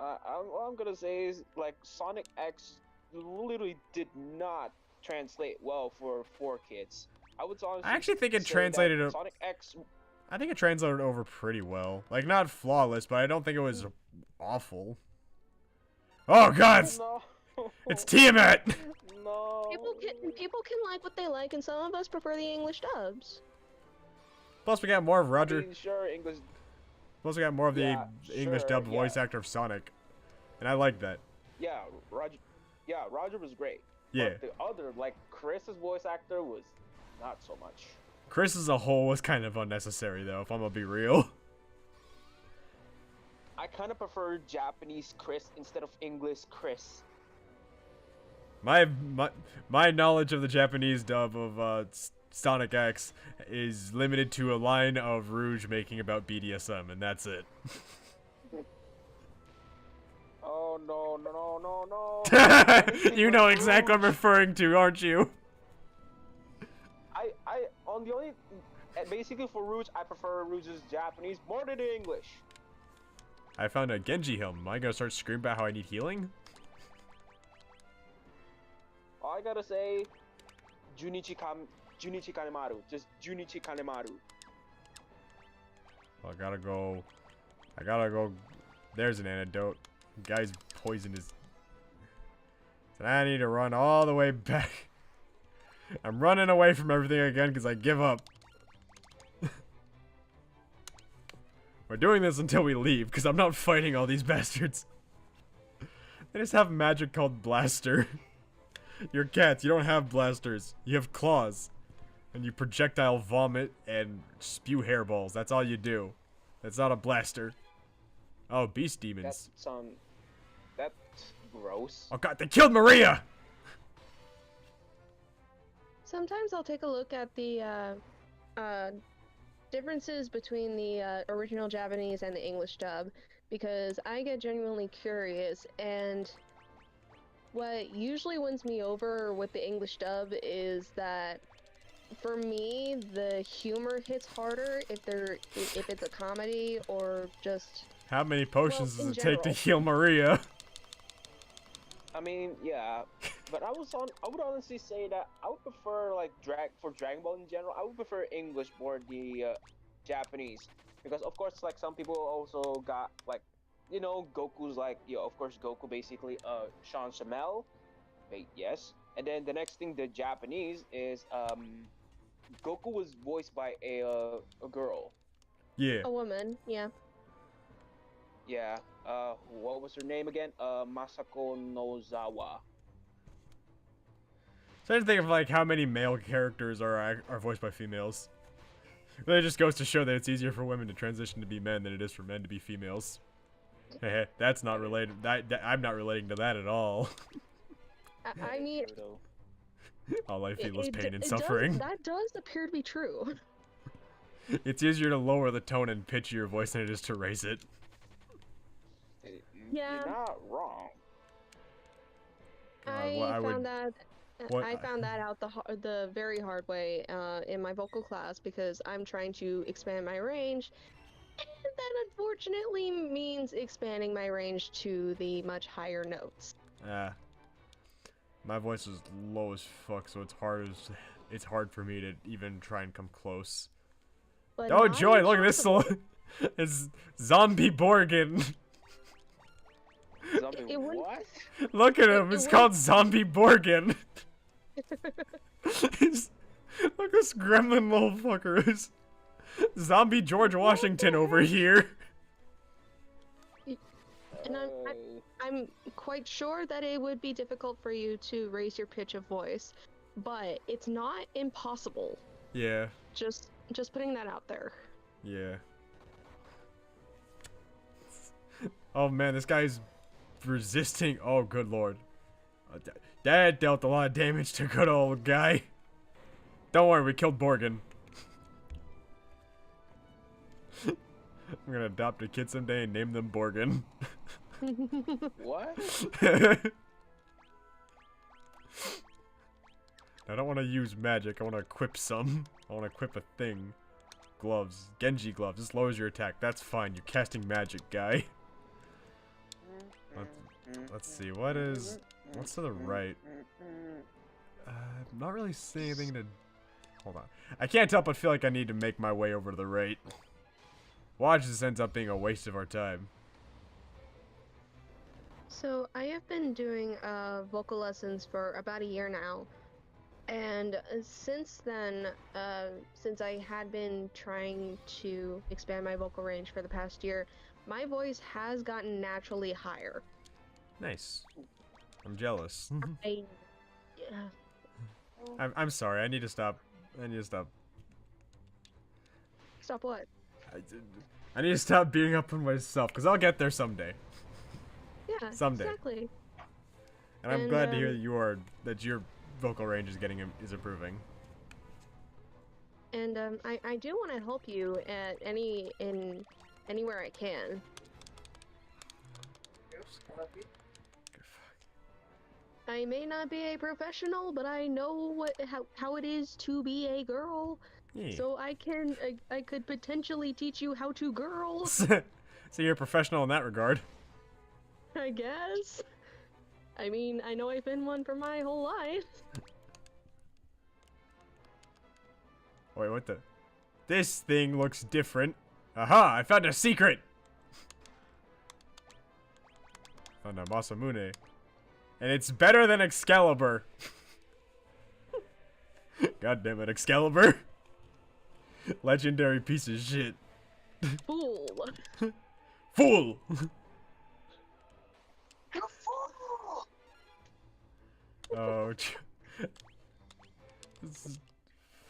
All I'm gonna say is, like, Sonic X literally did not translate well for 4Kids. I would honestly I actually think it say translated that Sonic X. I think it translated over pretty well. Like, not flawless, but I don't think it was awful. Oh god! No. It's Tiamat! No. People can like what they like, and some of us prefer the English dubs. Plus we got more of Roger. I mean, sure, English. Plus we got more of the Yeah, English sure, dubbed yeah. voice actor of Sonic. And I like that. Yeah, Roger. Yeah, Roger was great. Yeah. But the other, like, Chris's voice actor was not so much. Chris as a whole was kind of unnecessary though, if I'm gonna be real. kind of prefer Japanese Chris instead of English Chris. My knowledge of the Japanese dub of Sonic X is limited to a line of Rouge making about BDSM, and that's it. Oh no no no no no! You know exactly what I'm referring to, aren't you? I on the only basically for Rouge, I prefer Rouge's Japanese more than the English. I found a Genji helm. Am I gonna start screaming about how I need healing? All I gotta say, Junichi Kanemaru, just Junichi Kanemaru. Well, I gotta go. There's an antidote. Guy's poison is. And I need to run all the way back. I'm running away from everything again because I give up. We're doing this until we leave because I'm not fighting all these bastards. They just have magic called Blaster. You're cats, you don't have blasters. You have claws. And you projectile vomit and spew hairballs. That's all you do. That's not a blaster. Oh, beast demons. That's gross. Oh god, they killed Maria! Sometimes I'll take a look at the differences between the original Japanese and the English dub because I get genuinely curious, and what usually wins me over with the English dub is that for me the humor hits harder if it's a comedy or just. How many potions does it take to general. heal Maria? I mean, yeah, but I would honestly say that I would prefer like for Dragon Ball in general. I would prefer English more the Japanese because of course like some people also got like Goku's like of course Goku basically Sean Shamel, yes, and then the next thing the Japanese is Goku was voiced by a girl. Yeah. A woman, yeah. Yeah. What was her name again? Masako Nozawa. So I just think of like how many male characters are voiced by females. It just goes to show that it's easier for women to transition to be men than it is for men to be females. Hey, that's not related. I'm not relating to that at all. I mean, All I feel is pain and it suffering. that does appear to be true. It's easier to lower the tone and pitch of your voice than it is to raise it. Yeah. You're not wrong. I found that out the very hard way in my vocal class because I'm trying to expand my range, and that unfortunately means expanding my range to the much higher notes. My voice is low as fuck, so it's hard for me to even try and come close. But Oh not joy! Look at this! impossible. It's Zombie Borgin. Zombie what? Look at him! It's called Zombie Borgin. Look at this gremlin little fucker. Zombie George Washington over here. And I'm quite sure that it would be difficult for you to raise your pitch of voice, but it's not impossible. Yeah. Just putting that out there. Yeah. Oh man, this guy's resisting. Oh good lord. That dealt a lot of damage to good old guy. Don't worry, we killed Borgin. I'm gonna adopt a kid someday and name them Borgin. What? I don't want to use magic. I want to equip some. I want to equip a thing. Gloves. Genji gloves. This lowers your attack. That's fine. You're casting magic, guy. Let's see. What's to the right? I'm not really seeing anything to... Hold on. I can't help but feel like I need to make my way over to the right. Watch, this ends up being a waste of our time. So I have been doing vocal lessons for about a year now, and since then, since I had been trying to expand my vocal range for the past year, my voice has gotten naturally higher. Nice. I'm jealous. Yeah. I'm sorry. I need to stop. Stop what? I need to stop beating up on myself, because I'll get there someday. Yeah, Someday. exactly. And I'm And, glad to hear that your vocal range is improving. And I do want to help you at anywhere I can. I may not be a professional, but I know how it is to be a girl. Yeah. So I could potentially teach you how to girl, So you're a professional in that regard. I guess. I mean, I know I've been one for my whole life. Wait, what the? This thing looks different. Aha! I found a secret! Found a Masamune. And it's better than Excalibur. God damn it, Excalibur. Legendary piece of shit. Fool. Fool! You fool! Oh, this is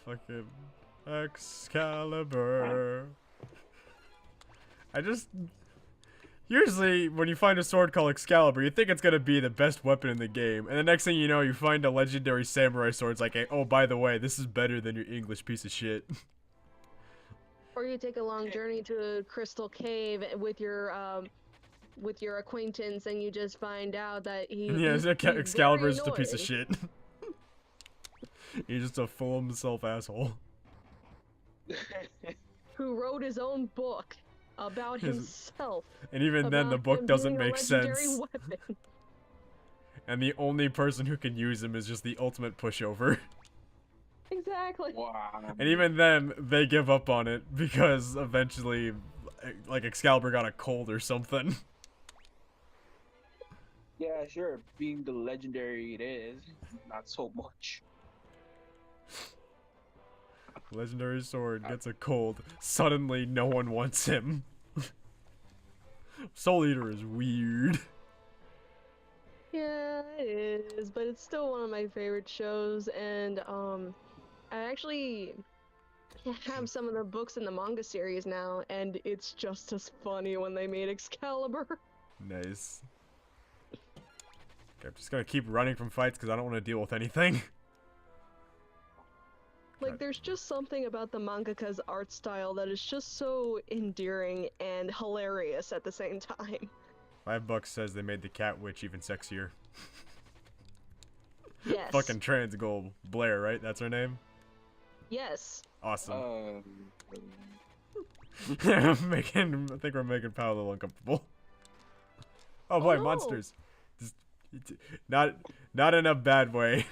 fucking Excalibur. Usually, when you find a sword called Excalibur, you think it's gonna be the best weapon in the game, and the next thing you know, you find a legendary samurai sword. It's like, oh, by the way, this is better than your English piece of shit. Or you take a long journey to a crystal cave with your acquaintance, and you just find out that Yeah, he's Excalibur's just a very piece of shit. He's just a full of himself asshole. who wrote his own book about himself. And even then, the about book him doesn't being a make legendary sense. weapon. And the only person who can use him is just the ultimate pushover. Exactly. Wow. And even then, they give up on it because eventually, like, Excalibur got a cold or something. Yeah, sure. Being the legendary it is, not so much. Legendary sword gets a cold. Suddenly, no one wants him. Soul Eater is weird. Yeah, it is, but it's still one of my favorite shows, and I actually have some of the books in the manga series now, and it's just as funny when they made Excalibur. Nice. Okay, I'm just gonna keep running from fights because I don't want to deal with anything. Like, there's just something about the mangaka's art style that is just so endearing and hilarious at the same time. $5 says they made the cat witch even sexier. Yes. Fucking trans goal Blair, right? That's her name? Yes. Awesome. I think we're making Pal a little uncomfortable. Oh boy, no. monsters. Just, not in a bad way.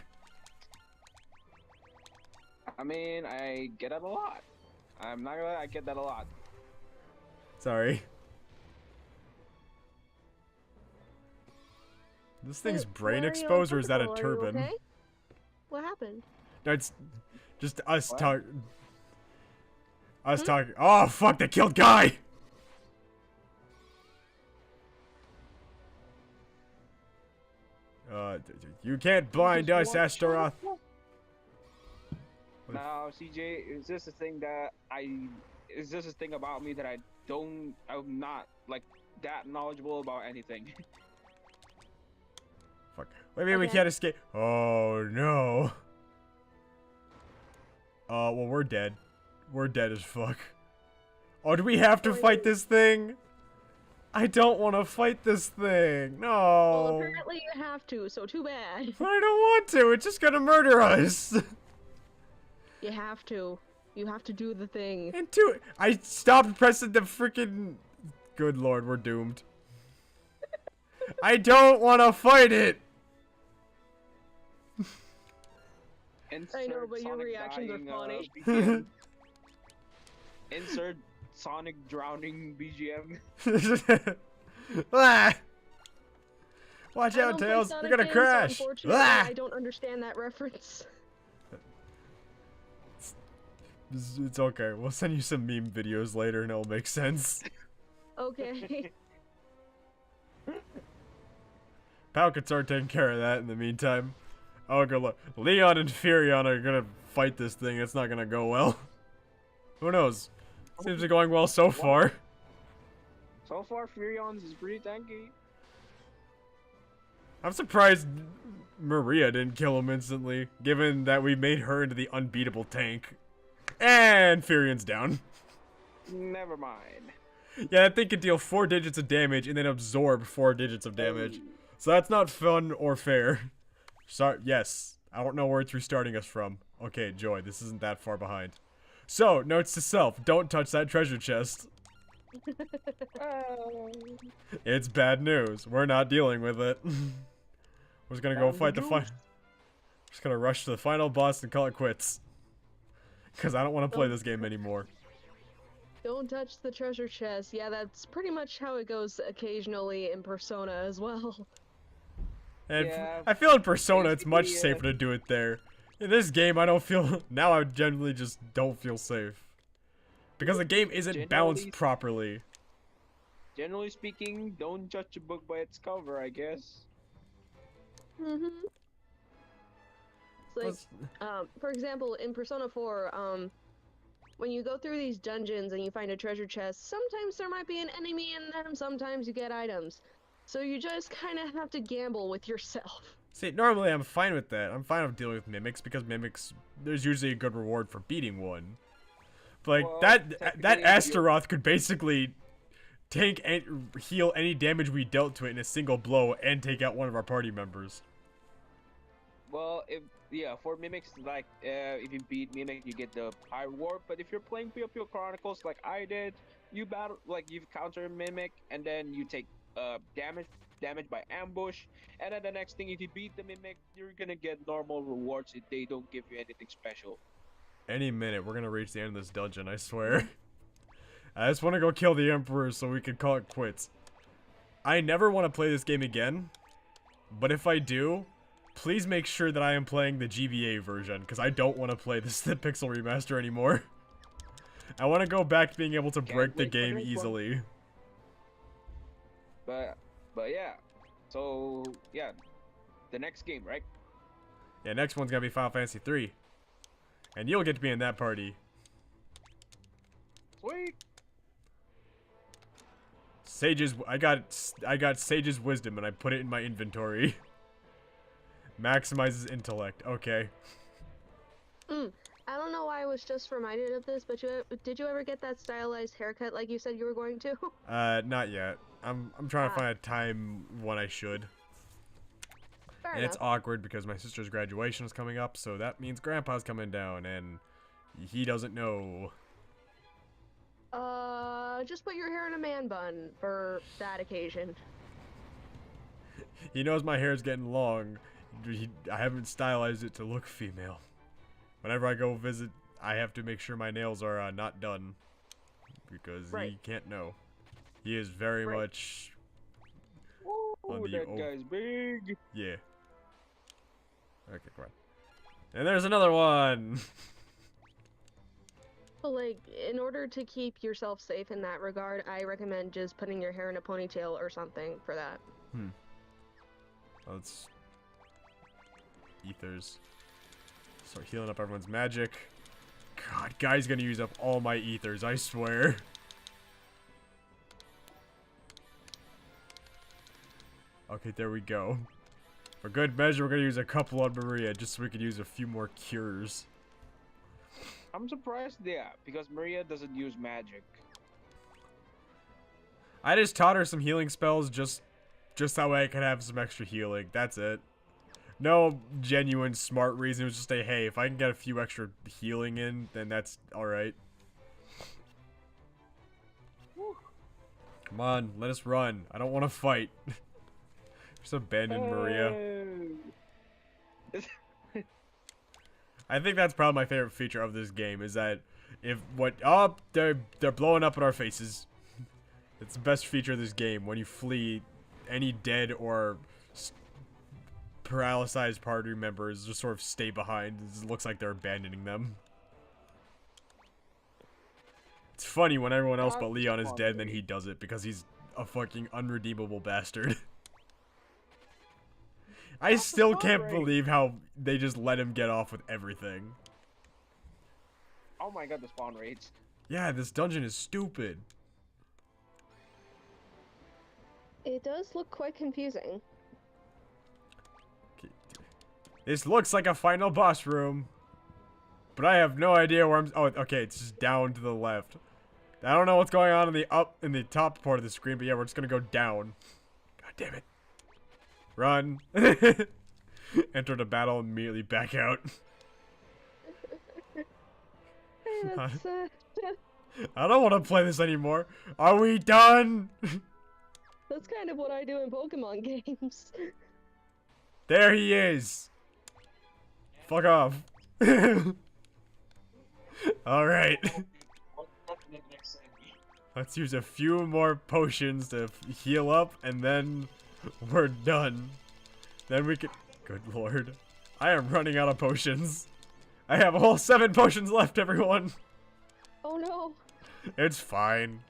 I mean, I get that a lot. I'm not gonna lie, I get that a lot. Sorry. This thing's Wait, brain why are you exposed, or is that a uncomfortable? Are you turban? okay? What happened? No, it's just us What? talking. Us talking. Oh fuck! They killed Guy. You can't blind us, Astaroth. Now, CJ, is this a thing that is this a thing about me that I'm not, like, that knowledgeable about anything? Fuck. What do you mean we Okay. can't escape? Oh no. Well, we're dead. We're dead as fuck. Oh, do we have to fight this thing? I don't want to fight this thing. Well, No. apparently you have to, so too bad. I don't want to. It's just gonna murder us. You have to. You have to do the thing. And two, I stopped pressing the freaking. Good lord, we're doomed. I don't want to fight it. Insert I know, but your Sonic reactions are dying, funny. BGM. Insert Sonic drowning BGM. Ah! Watch I out, don't play Tails. Sonic You're gonna games, crash. So unfortunately, Ah! I don't understand that reference. It's okay. We'll send you some meme videos later and it'll make sense. Okay. Pal could start taking care of that in the meantime. Oh, good luck. Leon and Furion are gonna fight this thing. It's not gonna go well. Who knows? Seems to be going well so far. So far, Furion's is pretty tanky. I'm surprised Maria didn't kill him instantly, given that we made her into the unbeatable tank. And Furion's down. Never mind. Yeah, that thing can deal 4 digits of damage and then absorb 4 digits of damage. So that's not fun or fair. Sorry, yes. I don't know where it's restarting us from. Okay, Joy, this isn't that far behind. So, notes to self, don't touch that treasure chest. It's bad news. We're not dealing with it. We're just gonna go fight the final. Just gonna rush to the final boss and call it quits. Because I don't want to play this game anymore. Don't touch the treasure chest. Yeah, that's pretty much how it goes occasionally in Persona as well. And Yeah, I feel in Persona it's much basically, safer to do it there. In this game, I don't feel... Now I generally just don't feel safe. Because the game isn't balanced properly. Generally speaking, don't judge a book by its cover, I guess. Mm-hmm. It's like, for example, in Persona 4, when you go through these dungeons and you find a treasure chest, sometimes there might be an enemy in them, sometimes you get items. So you just kind of have to gamble with yourself. See, normally I'm fine with that. I'm fine with dealing with mimics because mimics, there's usually a good reward for beating one. But like Well, that Astaroth could basically tank and heal any damage we dealt to it in a single blow and take out one of our party members. Well, for mimics, like if you beat mimic, you get the high reward. But if you're playing Puyo Chronicles like I did, you counter a mimic and then you take damage by ambush, and then the next thing, if you beat the mimic, you're gonna get normal rewards if they don't give you anything special. Any minute, we're gonna reach the end of this dungeon, I swear. I just want to go kill the Emperor so we can call it quits. I never want to play this game again, but if I do, please make sure that I am playing the GBA version, because I don't want to play this the Pixel Remaster anymore. I want to go back to being able to break the game easily. But yeah, so yeah, the next game, right? Yeah, next one's gonna be Final Fantasy 3. And you'll get to be in that party. Sweet. I got Sage's wisdom and I put it in my inventory. Maximizes intellect. Okay. I don't know why I was just reminded of this, but did you ever get that stylized haircut like you said you were going to? Not yet. I'm trying to find a time when I should. Fair And enough. it's awkward because my sister's graduation is coming up, so that means Grandpa's coming down, and he doesn't know. Just put your hair in a man bun for that occasion. He knows my hair's getting long. I haven't stylized it to look female. Whenever I go visit, I have to make sure my nails are not done. Because he can't know. He is very much on the that guy's big. Yeah. Okay, come on. And there's another one! But like, in order to keep yourself safe in that regard, I recommend just putting your hair in a ponytail or something for that. Let's... Ethers. Start healing up everyone's magic. God, guy's gonna use up all my ethers, I swear. Okay, there we go. For good measure, we're gonna use a couple on Maria, just so we can use a few more cures. I'm surprised, because Maria doesn't use magic. I just taught her some healing spells, just that way I could have some extra healing. That's it. No genuine smart reason. It was just a, hey, if I can get a few extra healing in, then that's alright. Come on, let us run. I don't want to fight. Just abandon Maria. I think that's probably my favorite feature of this game, is that they're blowing up in our faces. It's the best feature of this game, when you flee, any dead or paralyzed party members just sort of stay behind. It looks like they're abandoning them. It's funny when everyone else but Leon is dead and then he does it because he's a fucking unredeemable bastard. I still can't believe how they just let him get off with everything. Oh my god, the spawn rates. Yeah, this dungeon is stupid. It does look quite confusing. Okay. This looks like a final boss room. But I have no idea where I'm... Oh, okay, it's just down to the left. I don't know what's going on in the top part of the screen, but yeah, we're just gonna go down. God damn it. Run. Enter the battle and immediately back out. Hey, that's, I don't want to play this anymore. Are we done? that's kind of what I do in Pokemon games. There he is. Fuck off. Alright. Let's use a few more potions to heal up, and then we're done. Then we can... Good lord. I am running out of potions. I have a whole 7 potions left, everyone. Oh no. It's fine.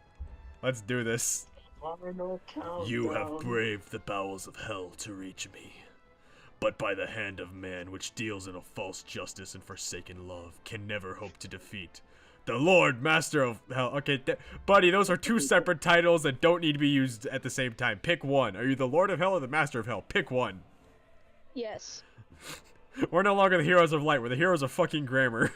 Let's do this. You have braved the bowels of hell to reach me. But by the hand of man which deals in a false justice and forsaken love can never hope to defeat the Lord Master of Hell. Okay, buddy, those are 2 separate titles that don't need to be used at the same time. Pick one. Are you the Lord of Hell or the Master of Hell? Pick one. Yes. We're no longer the heroes of light. We're the heroes of fucking grammar.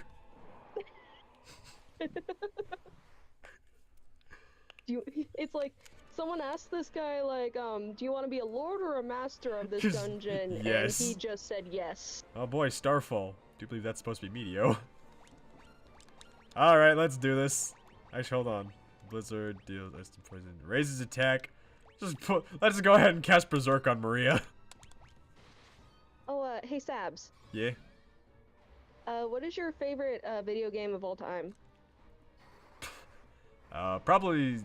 It's like someone asked this guy, like, do you want to be a lord or a master of this dungeon? Yes. And he just said yes. Oh boy, Starfall. Do you believe that's supposed to be Meteo? Alright, let's do this. Actually, hold on. Blizzard deals instant poison. Raises attack. Let's go ahead and cast Berserk on Maria. Oh, hey Sabs. Yeah? What is your favorite video game of all time? Probably,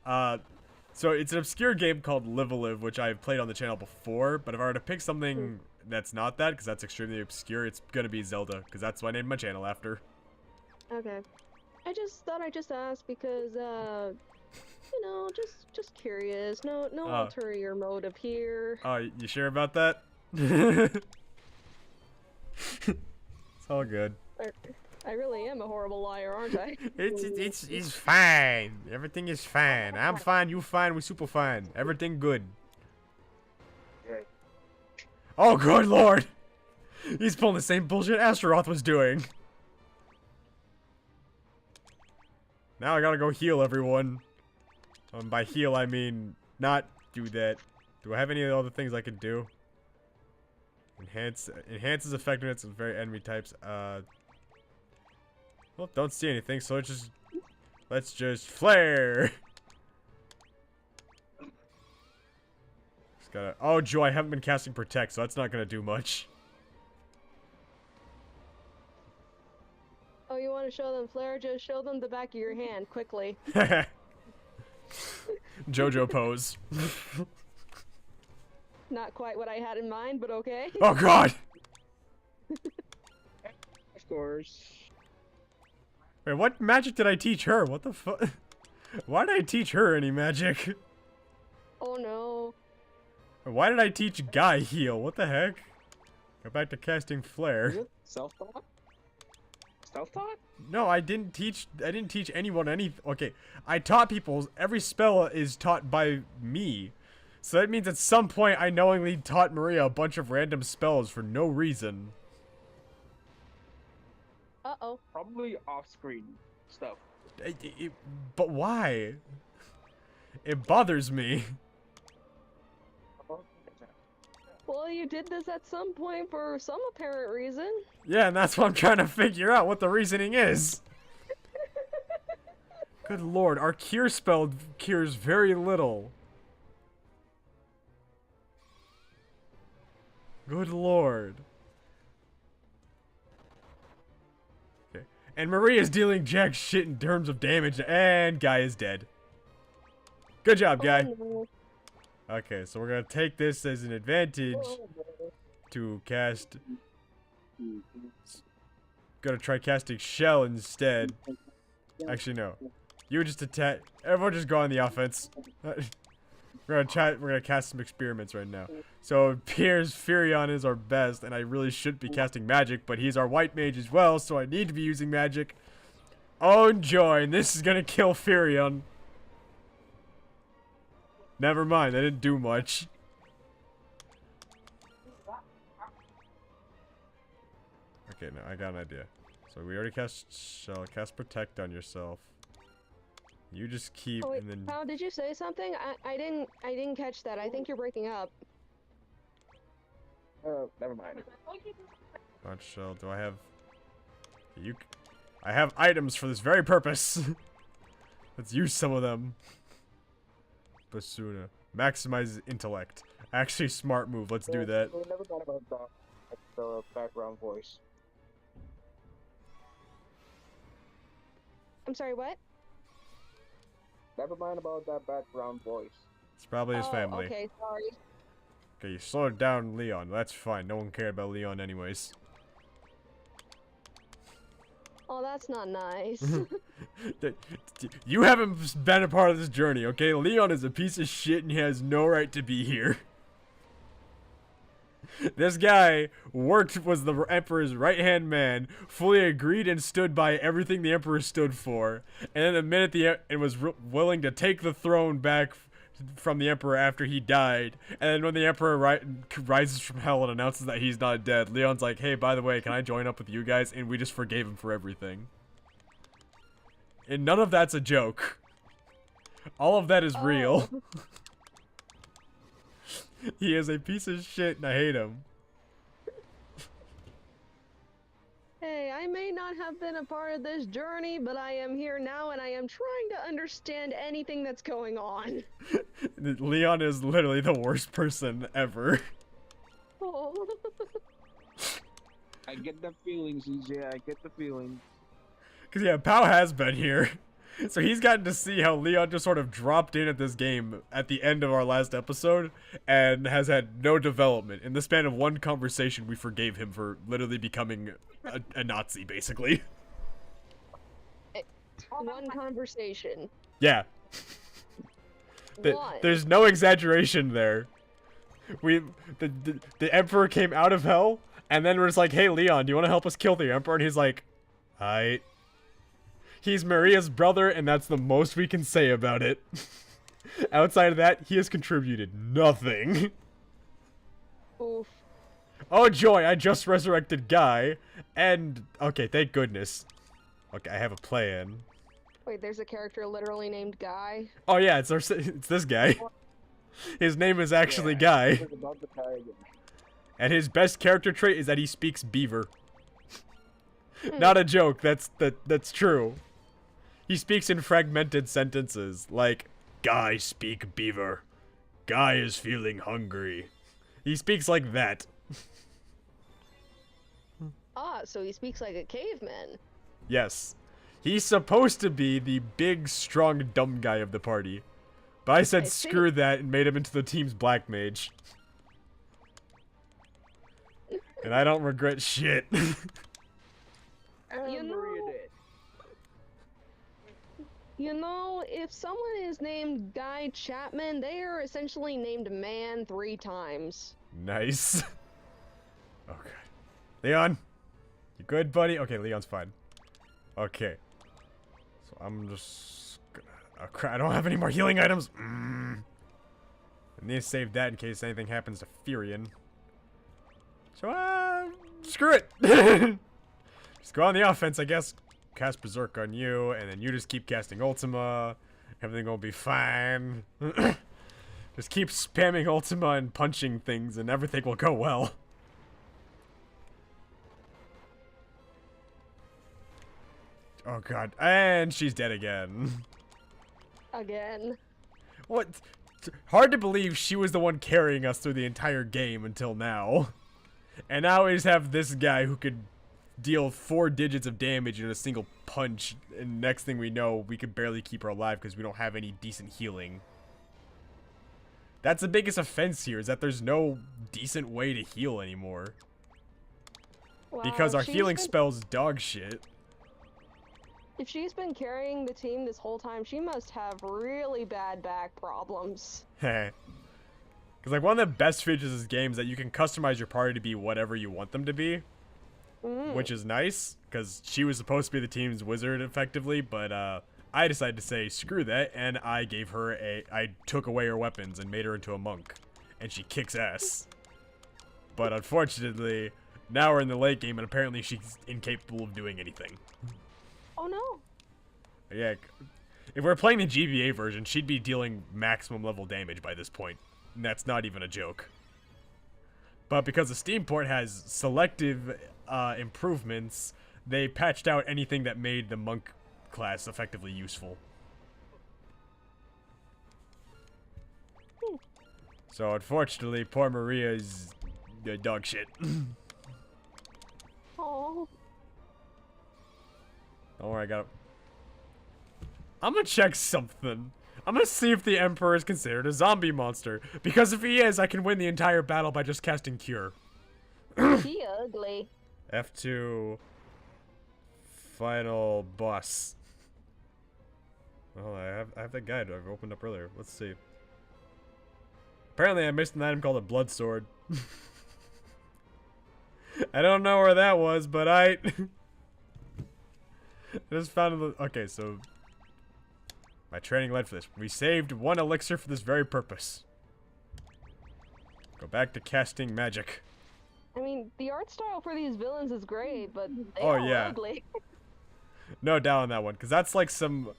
so it's an obscure game called Live a Live, which I've played on the channel before, but if I were to pick something that's not that, because that's extremely obscure, it's gonna be Zelda, because that's what I named my channel after. Okay. I just thought I'd just ask because, you know, just curious. No ulterior motive here. Oh, you sure about that? It's all good. I really am a horrible liar, aren't I? It's fine. Everything is fine. I'm fine, you fine, we super fine. Everything good. Oh, good lord! He's pulling the same bullshit Astaroth was doing. Now I gotta go heal everyone. By heal, I mean not do that. Do I have any other things I can do? Enhances effectiveness of very enemy types. Well, don't see anything, so let's just flare. Just gotta. Oh, joy! I haven't been casting protect, so that's not gonna do much. Oh, you want to show them flare? Just show them the back of your hand quickly. JoJo pose. Not quite what I had in mind, but okay. Oh god! Of course. Wait, what magic did I teach her? What the fuck? Why did I teach her any magic? Oh no. Why did I teach Guy heal? What the heck? Go back to casting flare. Is it self-thought? Self-thought? No, I didn't teach anyone any. Okay, I taught people. Every spell is taught by me. So that means at some point I knowingly taught Maria a bunch of random spells for no reason. Uh-oh. Probably off-screen stuff. But why? It bothers me. Well, you did this at some point for some apparent reason. Yeah, and that's what I'm trying to figure out what the reasoning is. Good lord, our cure spell cures very little. Good lord. Okay. And Maria's dealing jack shit in terms of damage, and Guy is dead. Good job, Guy. Oh, no. Okay, so we're gonna take this as an advantage to cast. Gonna try casting Shell instead. Actually, no. You just attack. Everyone just go on the offense. We're gonna cast some experiments right now. So it appears Furion is our best, and I really shouldn't be casting magic, but he's our white mage as well, so I need to be using magic. Oh joy, and this is gonna kill Furion. Never mind, they didn't do much. Okay, no, I got an idea. So we already cast Protect on yourself. You just keep, Oh wait, and then... Pal, did you say something? I didn't catch that. I think you're breaking up. Never mind. Launch shell, do I have... I have items for this very purpose. Let's use some of them. Basuna. Maximize intellect. Actually, smart move. Let's do that. Never mind about that. That's the background voice. I'm sorry, what? Never mind about that background voice. It's probably his family. Okay, sorry. Okay, you slowed down Leon. That's fine. No one cared about Leon anyways. Oh, that's not nice. You haven't been a part of this journey, okay? Leon is a piece of shit and he has no right to be here. This guy was the Emperor's right-hand man, fully agreed and stood by everything the Emperor stood for, and then the minute it was willing to take the throne back from the Emperor after he died, and then when the Emperor rises from hell and announces that he's not dead, Leon's like, hey, by the way, can I join up with you guys? And we just forgave him for everything. And none of that's a joke. All of that is real. He is a piece of shit and I hate him. Hey, I may not have been a part of this journey, but I am here now and I am trying to understand anything that's going on. Leon is literally the worst person ever. Oh. I get the feeling, CJ. I get the feeling. Because, yeah, Pao has been here. So he's gotten to see how Leon just sort of dropped in at this game at the end of our last episode and has had no development. In the span of one conversation, we forgave him for literally becoming a Nazi, basically. One conversation. Yeah. One. There's no exaggeration there. The Emperor came out of hell, and then we're just like, hey, Leon, do you want to help us kill the Emperor? And he's like, aight. He's Maria's brother, and that's the most we can say about it. Outside of that, he has contributed nothing. Oof. Oh, joy, I just resurrected Guy, and... Okay, thank goodness. Okay, I have a plan. Wait, there's a character literally named Guy? Oh, yeah, it's this guy. His name is actually Guy. And his best character trait is that he speaks beaver. Not a joke, that's true. He speaks in fragmented sentences, like, Guy speak beaver. Guy is feeling hungry. He speaks like that. Ah, so he speaks like a caveman. Yes. He's supposed to be the big, strong, dumb guy of the party. But I said screw that and made him into the team's black mage. And I don't regret shit. You know, if someone is named Guy Chapman, they are essentially named man 3 times. Nice. Okay. Leon? You good, buddy? Okay, Leon's fine. Okay. So I'm just gonna... Oh, crap, I don't have any more healing items. I need to save that in case anything happens to Furion. So, screw it. Just go on the offense, I guess. Cast Berserk on you, and then you just keep casting Ultima. Everything will be fine. Just keep spamming Ultima and punching things, and everything will go well. Oh god, and she's dead again. Again. What? Hard to believe she was the one carrying us through the entire game until now. And now we just have this guy who could deal 4 digits of damage in a single punch, and next thing we know, we could barely keep her alive because we don't have any decent healing. That's the biggest offense here, is that there's no decent way to heal anymore. Wow, Because our healing spell's dog shit. If she's been carrying the team this whole time, she must have really bad back problems. Heh. Because, like, one of the best features of this game is that you can customize your party to be whatever you want them to be. Which is nice, because she was supposed to be the team's wizard, effectively, but, I decided to say screw that, and I took away her weapons and made her into a monk, and she kicks ass. But unfortunately, now we're in the late game, and apparently she's incapable of doing anything. Oh no. Yeah, if we're playing the GBA version, she'd be dealing maximum level damage by this point, and that's not even a joke. But because the Steam port has selective improvements, they patched out anything that made the monk class effectively useful. So unfortunately, poor Maria is dog shit. Oh. Don't worry, I got it. I'm gonna check something. I'm gonna see if the Emperor is considered a zombie monster. Because if he is, I can win the entire battle by just casting Cure. He ugly. F2 final boss. Oh, I have that guide I've opened up earlier. Let's see. Apparently I missed an item called a blood sword. I don't know where that was, but I just found it. Okay, so my training led for this. We saved 1 elixir for this very purpose. Go back to casting magic. I mean, the art style for these villains is great, but they Oh, are yeah. ugly. No doubt on that one, because that's like some...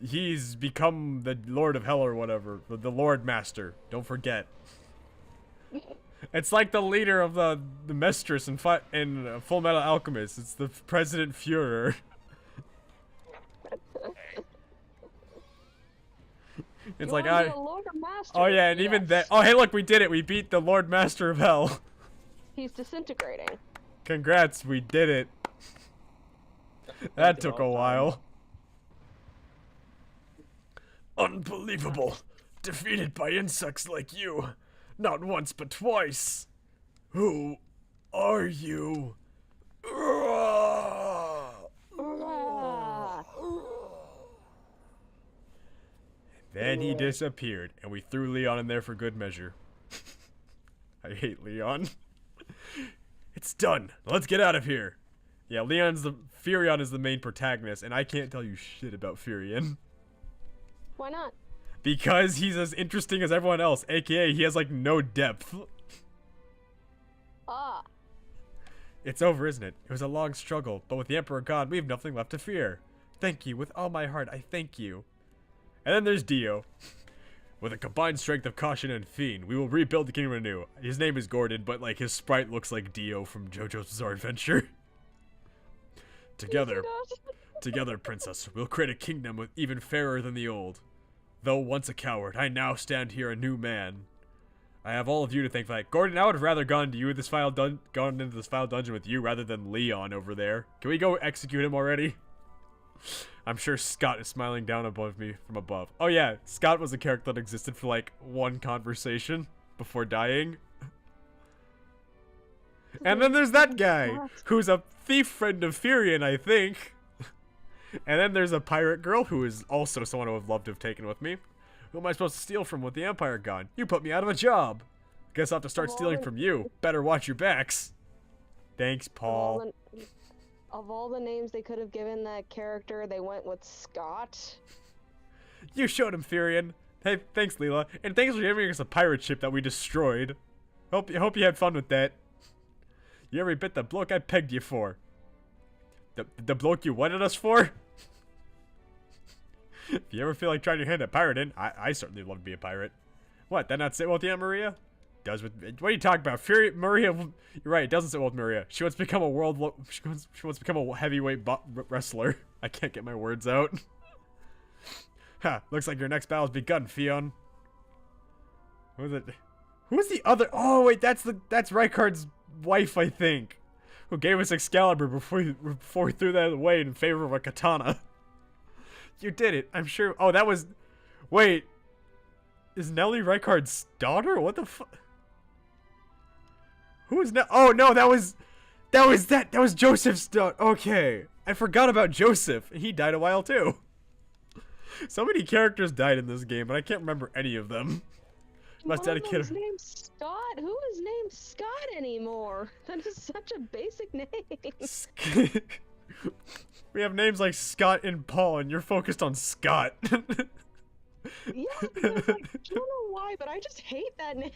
He's become the Lord of Hell or whatever. The Lord Master. Don't forget. It's like the leader of the Mistress in Full Metal Alchemist. It's the President Führer. It's You like wanna be a Lord or Master? Oh yeah, and even that. Oh hey, look, we did it. We beat the Lord Master of Hell. He's disintegrating. Congrats, we did it. That took a while. Unbelievable. Defeated by insects like you. Not once, but twice. Who are you? Ah. Then he disappeared, and we threw Leon in there for good measure. I hate Leon. It's done. Let's get out of here. Yeah, Furion is the main protagonist, and I can't tell you shit about Furion. Why not? Because he's as interesting as everyone else, aka he has like no depth. Ah. It's over, isn't it? It was a long struggle, but with the Emperor gone, we have nothing left to fear. Thank you, with all my heart, I thank you. And then there's Dio. With a combined strength of Caution and Fiend, we will rebuild the kingdom anew. His name is Gordon, but like his sprite looks like Dio from JoJo's Bizarre Adventure. Together, princess, we'll create a kingdom even fairer than the old. Though once a coward, I now stand here a new man. I have all of you to thank for that. Gordon, I would have rather gone into this final dungeon with you rather than Leon over there. Can we go execute him already? I'm sure Scott is smiling down above me from above. Oh yeah, Scott was a character that existed for like 1 conversation before dying. And then there's that guy, who's a thief friend of Furion, I think. And then there's a pirate girl who is also someone I would love to have taken with me. Who am I supposed to steal from with the Empire gone? You put me out of a job. Guess I'll have to start stealing from you. Better watch your backs. Thanks, Paul. Of all the names they could have given that character, they went with Scott. You showed him, Furion. Hey, thanks, Leela. And thanks for giving us a pirate ship that we destroyed. Hope you had fun with that. You ever bit the bloke I pegged you for? The bloke you wanted us for? If you ever feel like trying your hand at pirating, I certainly love to be a pirate. What, that not sit well with you, Maria? Does with what are you talking about? Maria, you're right, it doesn't sit well with Maria. She wants to become she wants to become a heavyweight wrestler. I can't get my words out. Ha, looks like your next battle's begun, Fion. Who was it? Who's the other? Oh wait, that's Rykard's wife, I think, who gave us Excalibur before he threw that away in favor of a katana. You did it, I'm sure. Oh, that was. Wait, is Nelly Rykard's daughter? What the fuck? Who is Oh no, that was Joseph's daughter. Okay, I forgot about Joseph. He died a while too. So many characters died in this game, but I can't remember any of them. Must dedicate. His name's Scott. Who is named Scott anymore? That is such a basic name. We have names like Scott and Paul, and you're focused on Scott. Yeah, because like I don't know why, but I just hate that name.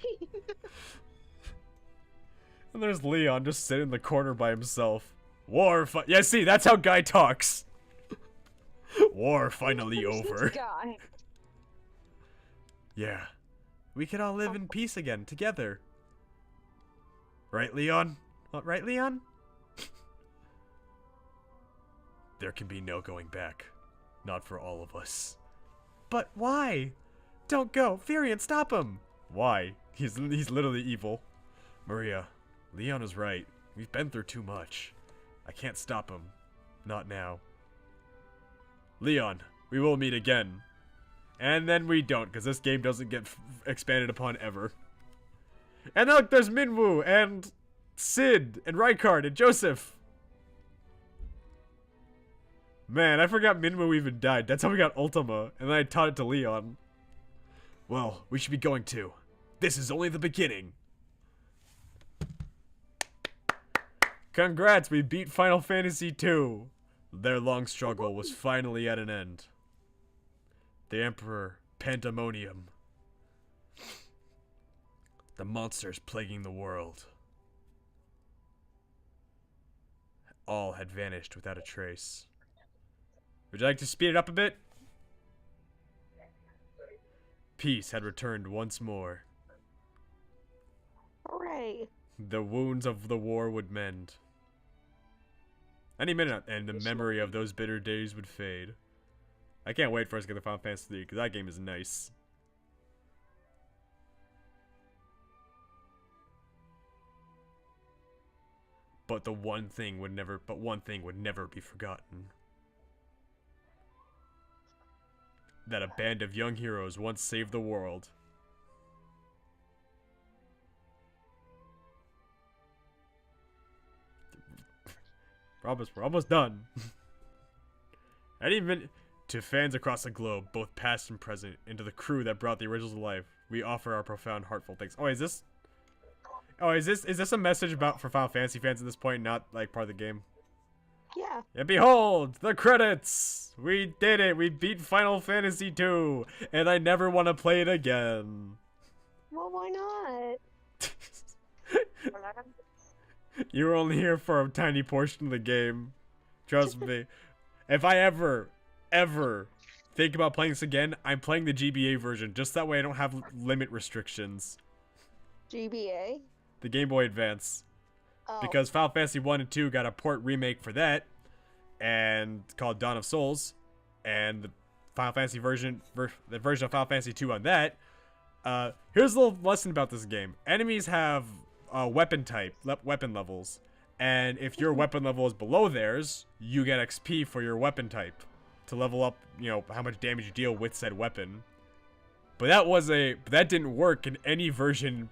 And there's Leon just sitting in the corner by himself. Yeah, see, that's how Guy talks. War finally Who's over. this guy? Yeah. We can all live in peace again, together. Right, Leon? What, right, Leon? There can be no going back. Not for all of us. But why? Don't go. Furion, stop him. Why? He's literally evil. Maria, Leon is right. We've been through too much. I can't stop him. Not now. Leon, we will meet again. And then we don't, because this game doesn't get expanded upon ever. And look, there's Minwoo, and Sid, and Rykard, and Joseph. Man, I forgot Minwoo even died. That's how we got Ultima, and then I taught it to Leon. Well, we should be going too. This is only the beginning. Congrats, we beat Final Fantasy II. Their long struggle was finally at an end. The Emperor, Pandemonium. The monsters plaguing the world. All had vanished without a trace. Would you like to speed it up a bit? Peace had returned once more. Hooray. The wounds of the war would mend. Any minute, and the memory of those bitter days would fade. I can't wait for us to get the Final Fantasy III, because that game is nice. But one thing would never be forgotten. That a band of young heroes once saved the world. We're almost done. And even to fans across the globe, both past and present, and to the crew that brought the originals to life, we offer our profound, heartfelt thanks. Oh, is this a message for Final Fantasy fans at this point, not like part of the game? Yeah. And behold, the credits! We did it! We beat Final Fantasy II! And I never want to play it again. Well, why not? You were only here for a tiny portion of the game. Trust me. If I ever think about playing this again, I'm playing the GBA version. Just that way I don't have limit restrictions. GBA? The Game Boy Advance. Oh. Because Final Fantasy 1 and 2 got a port remake for that, and called Dawn of Souls, and the Final Fantasy version of Final Fantasy 2 on that. Here's a little lesson about this game. Enemies have weapon levels, and if your weapon level is below theirs, you get XP for your weapon type to level up, how much damage you deal with said weapon. But that didn't work in any version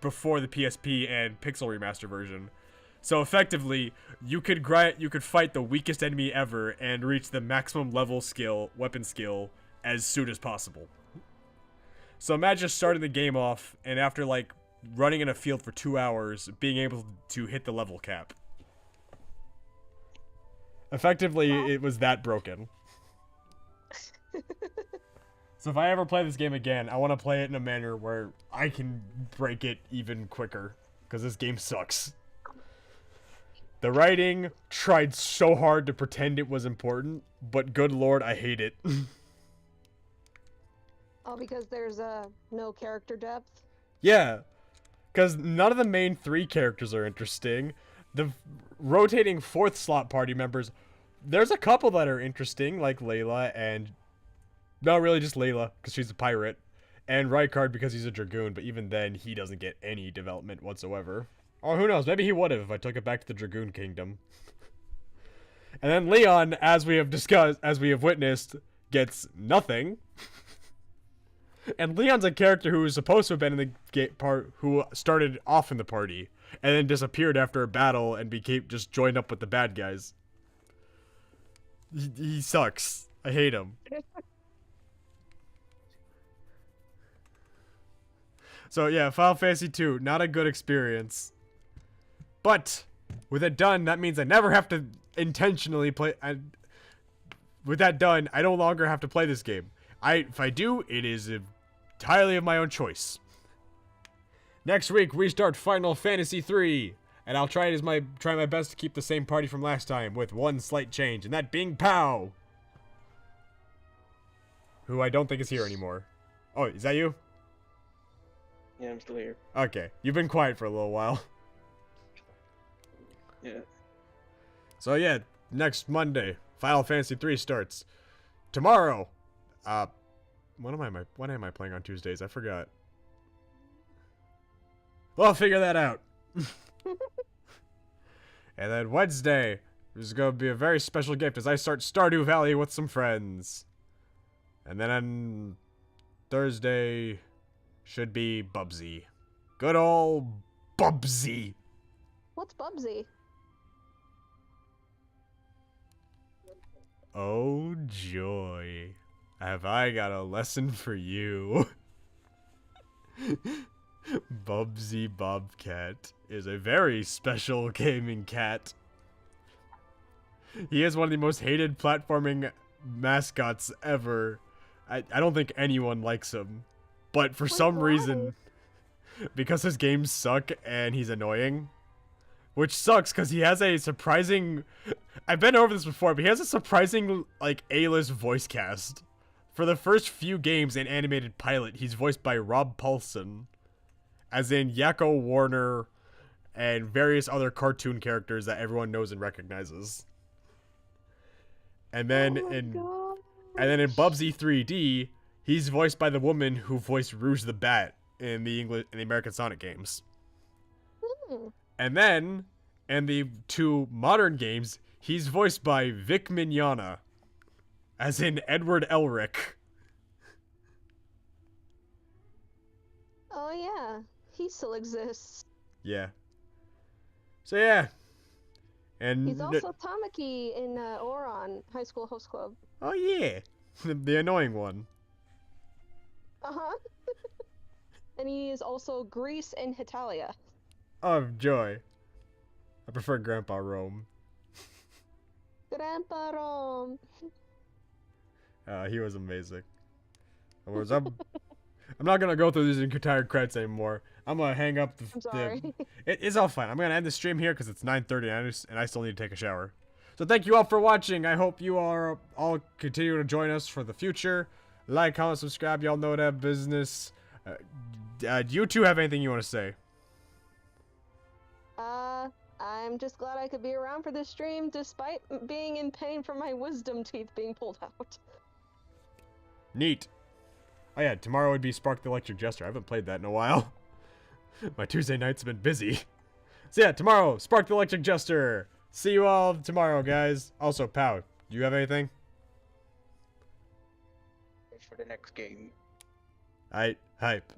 before the PSP and Pixel Remaster version. So effectively, you could fight the weakest enemy ever and reach the maximum weapon skill as soon as possible. So imagine starting the game off and after like running in a field for 2 hours, being able to hit the level cap. Effectively, it was that broken. So if I ever play this game again, I want to play it in a manner where I can break it even quicker, because this game sucks. The writing tried so hard to pretend it was important, but good lord, I hate it. Oh, because there's no character depth? Yeah, because none of the main 3 characters are interesting. The rotating 4th slot party members, there's a couple that are interesting, like Layla and... No, really just Layla, because she's a pirate. And Rykard because he's a Dragoon, but even then, he doesn't get any development whatsoever. Or who knows, maybe he would have if I took it back to the Dragoon Kingdom. And then Leon, as we have witnessed, gets nothing. And Leon's a character who was supposed to have been in the who started off in the party, and then disappeared after a battle and just joined up with the bad guys. He sucks. I hate him. So yeah, Final Fantasy II, not a good experience. But with it done, that means I never have to intentionally play. With that done, I no longer have to play this game. If I do, it is entirely of my own choice. Next week we start Final Fantasy 3, and I'll try my best to keep the same party from last time with one slight change, and that being Pow, who I don't think is here anymore. Oh, is that you? Yeah, I'm still here. Okay, you've been quiet for a little while. Yeah. So yeah, next Monday, Final Fantasy 3 starts. Tomorrow, when am I playing on Tuesdays? I forgot. Well, I'll figure that out. And then Wednesday, there's going to be a very special gift as I start Stardew Valley with some friends. And then on Thursday should be Bubsy. Good old Bubsy. What's Bubsy? Oh joy. Have I got a lesson for you. Bubsy Bobcat is a very special gaming cat. He is one of the most hated platforming mascots ever. I don't think anyone likes him. But for some reason, because his games suck and he's annoying, which sucks because he has a surprising... I've been over this before, but he has a surprising, like, A-list voice cast. For the first few games in animated pilot, he's voiced by Rob Paulson, as in Yakko Warner and various other cartoon characters that everyone knows and recognizes. And then in Bubsy 3D, he's voiced by the woman who voiced Rouge the Bat in the American Sonic games. And then in the two modern games, he's voiced by Vic Mignogna, as in Edward Elric. Oh yeah, he still exists. Yeah. So yeah. And He's also Tamaki in Oron High School Host Club. oh yeah, the annoying one. Uh-huh. And he is also Grease in Hitalia. Oh joy. I prefer Grandpa Rome. Grandpa Rom. He was amazing. I'm not gonna go through these entire credits anymore. I'm gonna hang up the... I'm sorry. It's all fine. I'm gonna end the stream here because it's 9:30 and I still need to take a shower. So thank you all for watching. I hope you are all continue to join us for the future. Like, comment, subscribe. Y'all know that business. Do you two have anything you want to say? I'm just glad I could be around for this stream despite being in pain from my wisdom teeth being pulled out. Neat. Oh yeah, tomorrow would be Spark the Electric Jester. I haven't played that in a while. My Tuesday nights have been busy. So yeah, tomorrow, Spark the Electric Jester. See you all tomorrow, guys. Also, Pow, do you have anything? For the next game. Hype.